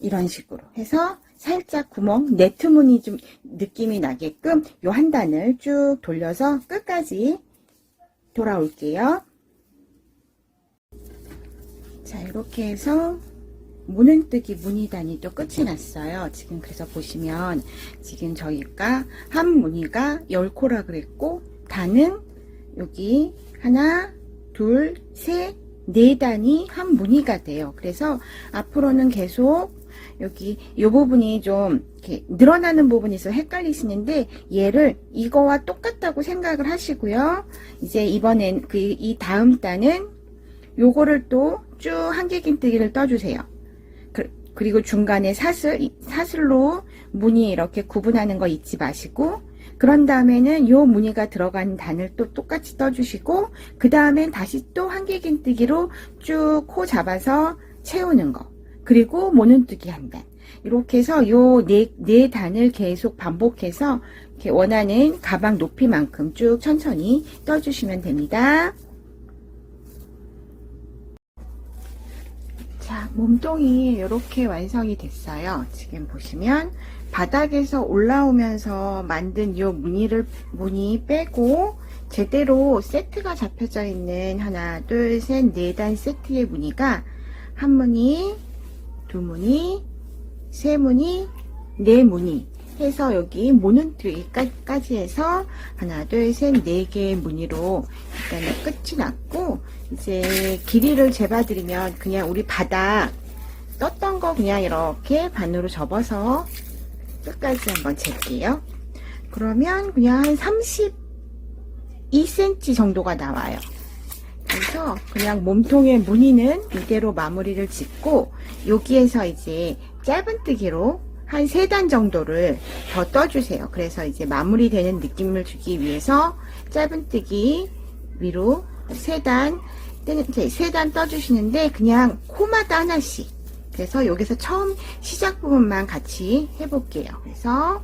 이런 식으로 해서 살짝 구멍, 네트 무늬 좀 느낌이 나게끔 요 한 단을 쭉 돌려서 끝까지 돌아올게요. 자, 이렇게 해서 모눈뜨기 무늬단이 또 끝이 났어요. 지금 그래서 보시면 지금 저희가 한 무늬가 10코라 그랬고, 단은 여기 하나, 둘, 셋, 4단이 한 무늬가 돼요. 그래서 앞으로는 계속 여기 이 부분이 좀 이렇게 늘어나는 부분이 있어 헷갈리시는데, 얘를 이거와 똑같다고 생각을 하시고요. 이제 이번엔 이 다음 단은 요거를 또 쭉 한길긴뜨기를 떠주세요. 그리고 중간에 사슬로 무늬 이렇게 구분하는 거 잊지 마시고, 그런 다음에는 요 무늬가 들어간 단을 또 똑같이 떠주시고, 그 다음엔 다시 또 한길긴뜨기로 쭉 코 잡아서 채우는 거, 그리고 모눈뜨기 한 단, 이렇게 해서 요 네 단을 계속 반복해서 이렇게 원하는 가방 높이만큼 쭉 천천히 떠주시면 됩니다. 자, 몸통이 이렇게 완성이 됐어요. 지금 보시면 바닥에서 올라오면서 만든 이 무늬 빼고 제대로 세트가 잡혀져 있는 하나, 둘, 셋, 4단 세트의 무늬가 한 무늬, 두 무늬, 세 무늬, 네 무늬, 해서 여기 모눈뜨기까지 해서 하나, 둘, 셋, 네 개의 무늬로 일단은 끝이 났고, 이제 길이를 재봐드리면 그냥 우리 바닥 떴던 거 그냥 이렇게 반으로 접어서 끝까지 한번 잴게요. 그러면 그냥 한 32cm 정도가 나와요. 그래서 그냥 몸통의 무늬는 이대로 마무리를 짓고, 여기에서 이제 짧은뜨기로 한 3단 정도를 더 떠주세요. 그래서 이제 마무리되는 느낌을 주기 위해서 짧은뜨기 위로 3단 떠주시는데, 그냥 코마다 하나씩. 그래서 여기서 처음 시작 부분만 같이 해볼게요. 그래서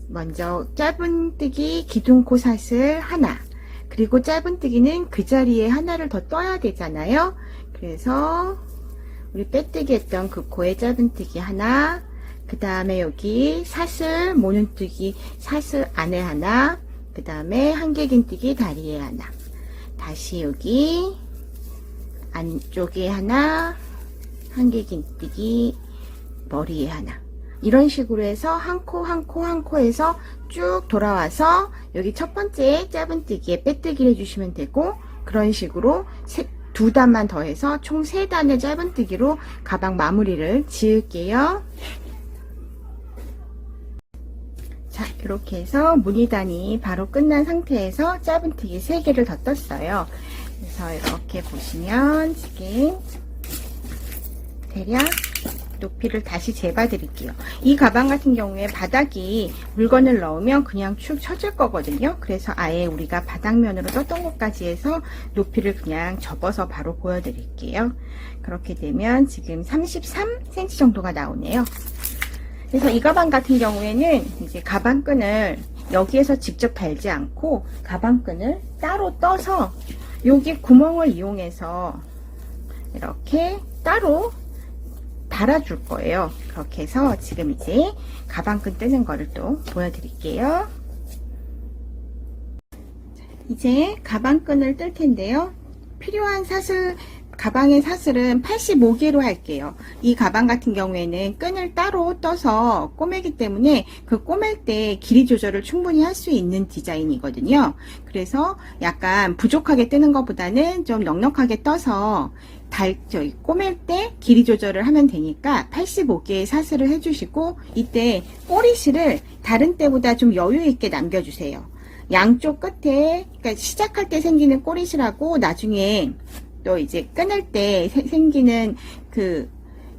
먼저 짧은뜨기 기둥코 사슬 하나, 그리고 짧은뜨기는 그 자리에 하나를 더 떠야 되잖아요. 그래서 우리 빼뜨기 했던 그 코에 짧은뜨기 하나, 그 다음에 여기 사슬 모눈뜨기 사슬 안에 하나, 그 다음에 한길긴뜨기 다리에 하나, 다시 여기 안쪽에 하나, 한길긴뜨기 머리에 하나, 이런 식으로 해서 한 코 한 코 한 코에서 쭉 돌아와서 여기 첫 번째 짧은뜨기에 빼뜨기를 해주시면 되고, 그런 식으로 2단만 더해서 총 3단의 짧은뜨기로 가방 마무리를 지을게요. 자, 이렇게 해서 무늬단이 바로 끝난 상태에서 짧은뜨기 3개를 더 떴어요. 그래서 이렇게 보시면 지금 대략 높이를 다시 재봐 드릴게요. 이 가방 같은 경우에 바닥이 물건을 넣으면 그냥 축 처질 거거든요. 그래서 아예 우리가 바닥면으로 떴던 것까지 해서 높이를 그냥 접어서 바로 보여 드릴게요. 그렇게 되면 지금 33cm 정도가 나오네요. 그래서 이 가방 같은 경우에는 이제 가방끈을 여기에서 직접 달지 않고 가방끈을 따로 떠서 여기 구멍을 이용해서 이렇게 따로 달아줄 거예요. 그렇게 해서 지금 이제 가방끈 뜨는 거를 또 보여드릴게요. 이제 가방끈을 뜰 텐데요. 필요한 사슬, 가방의 사슬은 85개로 할게요. 이 가방 같은 경우에는 끈을 따로 떠서 꼬매기 때문에 그 꼬맬 때 길이 조절을 충분히 할 수 있는 디자인이거든요. 그래서 약간 부족하게 뜨는 것보다는 좀 넉넉하게 떠서 꼬맬 때 길이 조절을 하면 되니까 85개의 사슬을 해주시고, 이때 꼬리실을 다른 때보다 좀 여유 있게 남겨주세요. 양쪽 끝에, 그러니까 시작할 때 생기는 꼬리실하고 나중에 또 이제 끊을 때 생기는 그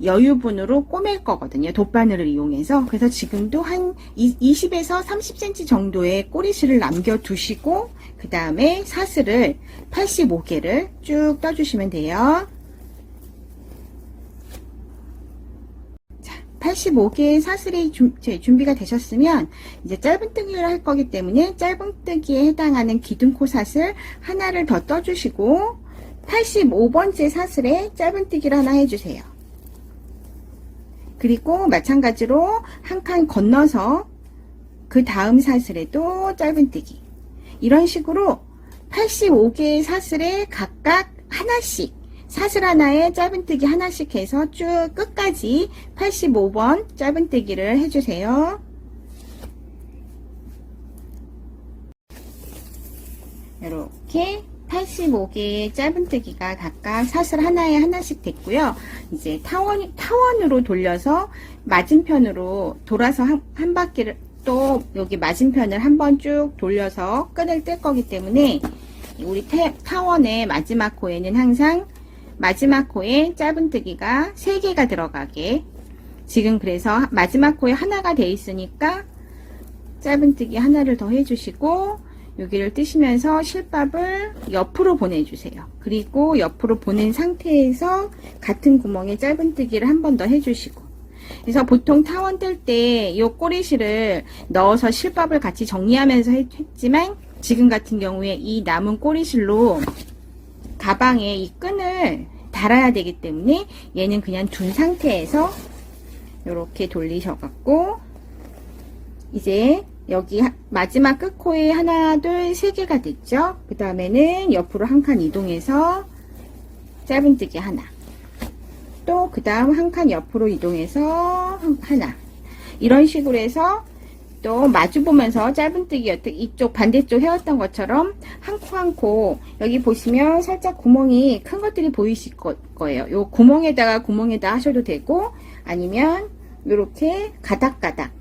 여유분으로 꼬맬 거거든요. 돗바늘을 이용해서. 그래서 지금도 한 20에서 30cm 정도의 꼬리실을 남겨두시고, 그 다음에 사슬을 85개를 쭉 떠주시면 돼요. 85개의 사슬이 준비가 되셨으면 이제 짧은뜨기를 할 거기 때문에 짧은뜨기에 해당하는 기둥코 사슬 하나를 더 떠주시고 85번째 사슬에 짧은뜨기를 하나 해주세요. 그리고 마찬가지로 한 칸 건너서 그 다음 사슬에도 짧은뜨기, 이런 식으로 85개의 사슬에 각각 하나씩, 사슬 하나에 짧은뜨기 하나씩 해서 쭉 끝까지 85번 짧은뜨기를 해주세요. 이렇게 85개의 짧은뜨기가 각각 사슬 하나에 하나씩 됐고요. 이제 타원으로 돌려서 맞은편으로 돌아서 한 바퀴를, 또 여기 맞은편을 한번 쭉 돌려서 끈을 뜰 거기 때문에 우리 타원의 마지막 코에는 항상 마지막 코에 짧은뜨기가 3개가 들어가게, 지금 그래서 마지막 코에 하나가 돼 있으니까 짧은뜨기 하나를 더 해주시고 여기를 뜨시면서 실밥을 옆으로 보내주세요. 그리고 옆으로 보낸 상태에서 같은 구멍에 짧은뜨기를 한 번 더 해주시고, 그래서 보통 타원 뜰 때 이 꼬리실을 넣어서 실밥을 같이 정리하면서 했지만, 지금 같은 경우에 이 남은 꼬리실로 가방에 이 끈을 달아야 되기 때문에 얘는 그냥 둔 상태에서 이렇게 돌리셔갖고, 이제 여기 마지막 끝코에 하나, 둘, 3개가 됐죠. 그 다음에는 옆으로 한 칸 이동해서 짧은뜨기 하나, 또 그 다음 한 칸 옆으로 이동해서 하나, 이런 식으로 해서 또 마주 보면서 짧은뜨기 이쪽 반대쪽 해왔던 것처럼 한 코 한 코 여기 보시면 살짝 구멍이 큰 것들이 보이실 거예요. 요 구멍에다 하셔도 되고 아니면 요렇게 가닥가닥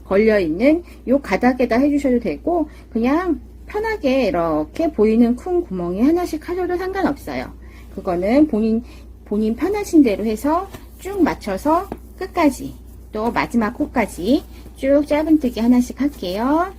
걸려있는 요 가닥에다 해주셔도 되고 그냥 편하게 이렇게 보이는 큰 구멍이 하나씩 하셔도 상관없어요. 그거는 본인 편하신 대로 해서 쭉 맞춰서 끝까지 또 마지막 코까지 쭉 짧은뜨기 하나씩 할게요.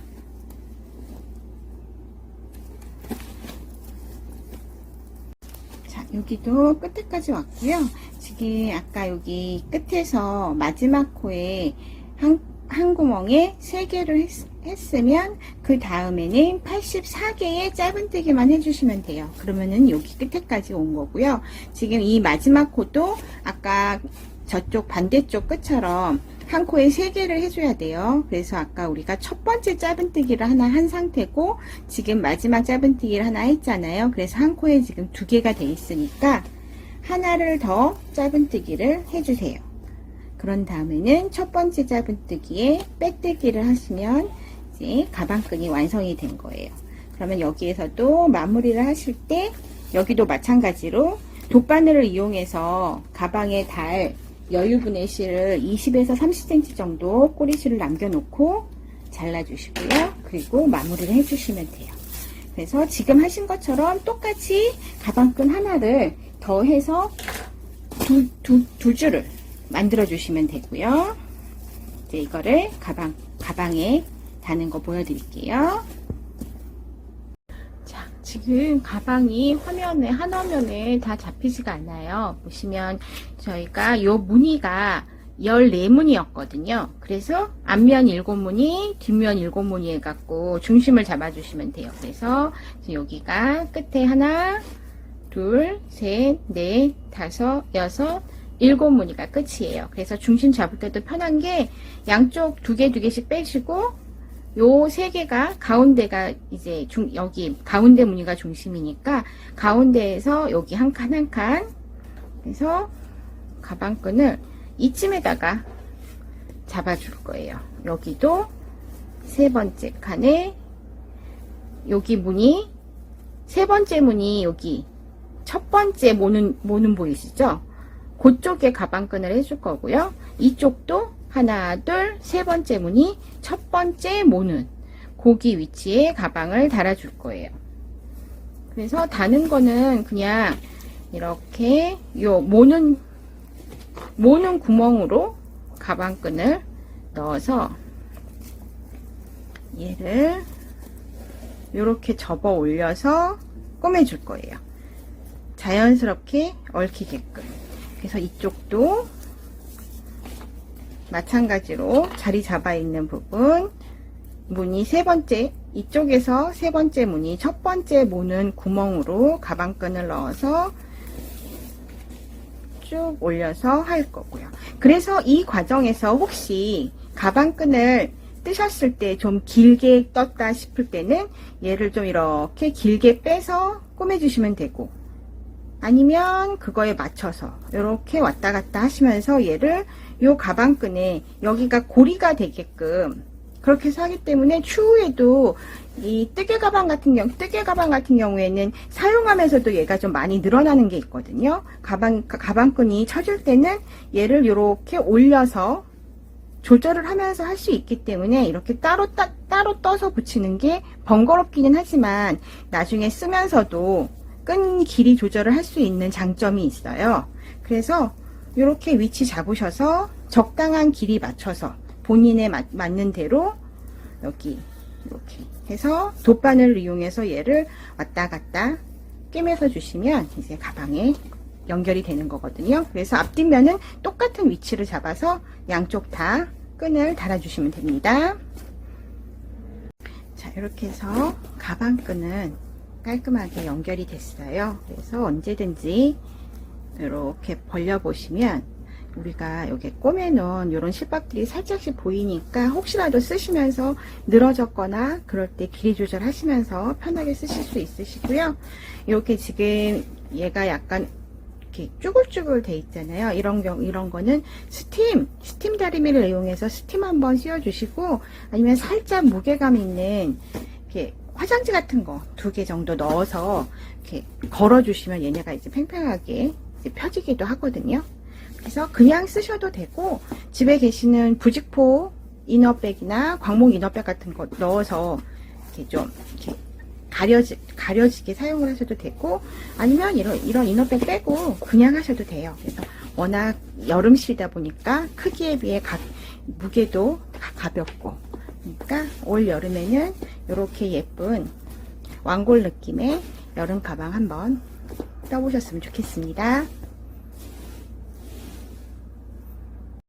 자, 여기도 끝에까지 왔고요. 지금 아까 여기 끝에서 마지막 코에 한 구멍에 3개를 했으면 그 다음에는 84개의 짧은뜨기만 해주시면 돼요. 그러면은 여기 끝에까지 온 거고요. 지금 이 마지막 코도 아까 저쪽 반대쪽 끝처럼 한 코에 3개를 해줘야 돼요. 그래서 아까 우리가 첫 번째 짧은뜨기를 하나 한 상태고 지금 마지막 짧은뜨기를 하나 했잖아요. 그래서 한 코에 지금 2개가 돼 있으니까 하나를 더 짧은뜨기를 해주세요. 그런 다음에는 첫 번째 짧은뜨기에 빼뜨기를 하시면 이제 가방끈이 완성이 된 거예요. 그러면 여기에서도 마무리를 하실 때 여기도 마찬가지로 돗바늘을 이용해서 가방에 달 여유분의 실을 20에서 30cm 정도 꼬리실을 남겨놓고 잘라주시고요. 그리고 마무리를 해주시면 돼요. 그래서 지금 하신 것처럼 똑같이 가방끈 하나를 더해서 두 줄을 만들어 주시면 되고요. 이제 이거를 가방에 다는 거 보여드릴게요. 자, 지금 가방이 한 화면에 다 잡히지가 않아요. 보시면 저희가 요 무늬가 14무늬였거든요. 그래서 앞면 7무늬, 뒷면 7무늬 해갖고 중심을 잡아주시면 돼요. 그래서 여기가 끝에 하나, 둘, 셋, 넷, 다섯, 여섯, 7무늬가 끝이에요. 그래서 중심 잡을 때도 편한 게 양쪽 2개씩 빼시고 요 3개가 가운데가 이제 여기 가운데 무늬가 중심이니까 가운데에서 여기 한 칸 한 칸 그래서 가방끈을 이쯤에다가 잡아줄 거예요. 여기도 3번째 칸에 여기 무늬 3번째 무늬 여기 첫 번째 모는 보이시죠? 그쪽에 가방끈을 해줄 거고요. 이쪽도 하나, 둘, 3번째 무늬 첫 번째 모는 고기 위치에 가방을 달아줄 거예요. 그래서 다는 거는 그냥 이렇게 요 모는 구멍으로 가방끈을 넣어서 얘를 이렇게 접어 올려서 꼬매줄 거예요. 자연스럽게 얽히게끔. 그래서 이쪽도 마찬가지로 자리 잡아 있는 부분 무늬 3번째 이쪽에서 3번째 무늬 첫 번째 모는 구멍으로 가방끈을 넣어서 쭉 올려서 할 거고요. 그래서 이 과정에서 혹시 가방끈을 뜨셨을 때 좀 길게 떴다 싶을 때는 얘를 좀 이렇게 길게 빼서 꼬매주시면 되고 아니면 그거에 맞춰서 이렇게 왔다 갔다 하시면서 얘를 요 가방끈에 여기가 고리가 되게끔 그렇게 해서 하기 때문에 추후에도 이 뜨개 가방 같은 경우에는 사용하면서도 얘가 좀 많이 늘어나는 게 있거든요. 가방끈이 쳐질 때는 얘를 이렇게 올려서 조절을 하면서 할 수 있기 때문에 이렇게 따로 떠서 붙이는 게 번거롭기는 하지만 나중에 쓰면서도 끈 길이 조절을 할 수 있는 장점이 있어요. 그래서 이렇게 위치 잡으셔서 적당한 길이 맞춰서 본인에 맞는 대로 여기 이렇게 해서 돗바늘을 이용해서 얘를 왔다 갔다 꿰매서 주시면 이제 가방에 연결이 되는 거거든요. 그래서 앞뒷면은 똑같은 위치를 잡아서 양쪽 다 끈을 달아주시면 됩니다. 자, 이렇게 해서 가방끈은 깔끔하게 연결이 됐어요. 그래서 언제든지 이렇게 벌려 보시면 우리가 여기 꼬매놓은 이런 실밥들이 살짝씩 보이니까 혹시라도 쓰시면서 늘어졌거나 그럴 때 길이 조절하시면서 편하게 쓰실 수 있으시고요. 이렇게 지금 얘가 약간 이렇게 쭈글쭈글 돼 있잖아요. 이런 거는 스팀 다리미를 이용해서 스팀 한번 씌워주시고, 아니면 살짝 무게감 있는 이렇게 화장지 같은 거 2개 정도 넣어서 이렇게 걸어주시면 얘네가 이제 팽팽하게 이제 펴지기도 하거든요. 그래서 그냥 쓰셔도 되고, 집에 계시는 부직포 이너백이나 광목 이너백 같은 거 넣어서 이렇게 좀 이렇게 가려지게 사용을 하셔도 되고, 아니면 이런 이너백 빼고 그냥 하셔도 돼요. 그래서 워낙 여름실이다 보니까 크기에 비해 무게도 가볍고, 그러니까 올 여름에는 이렇게 예쁜 왕골 느낌의 여름 가방 한번 떠보셨으면 좋겠습니다.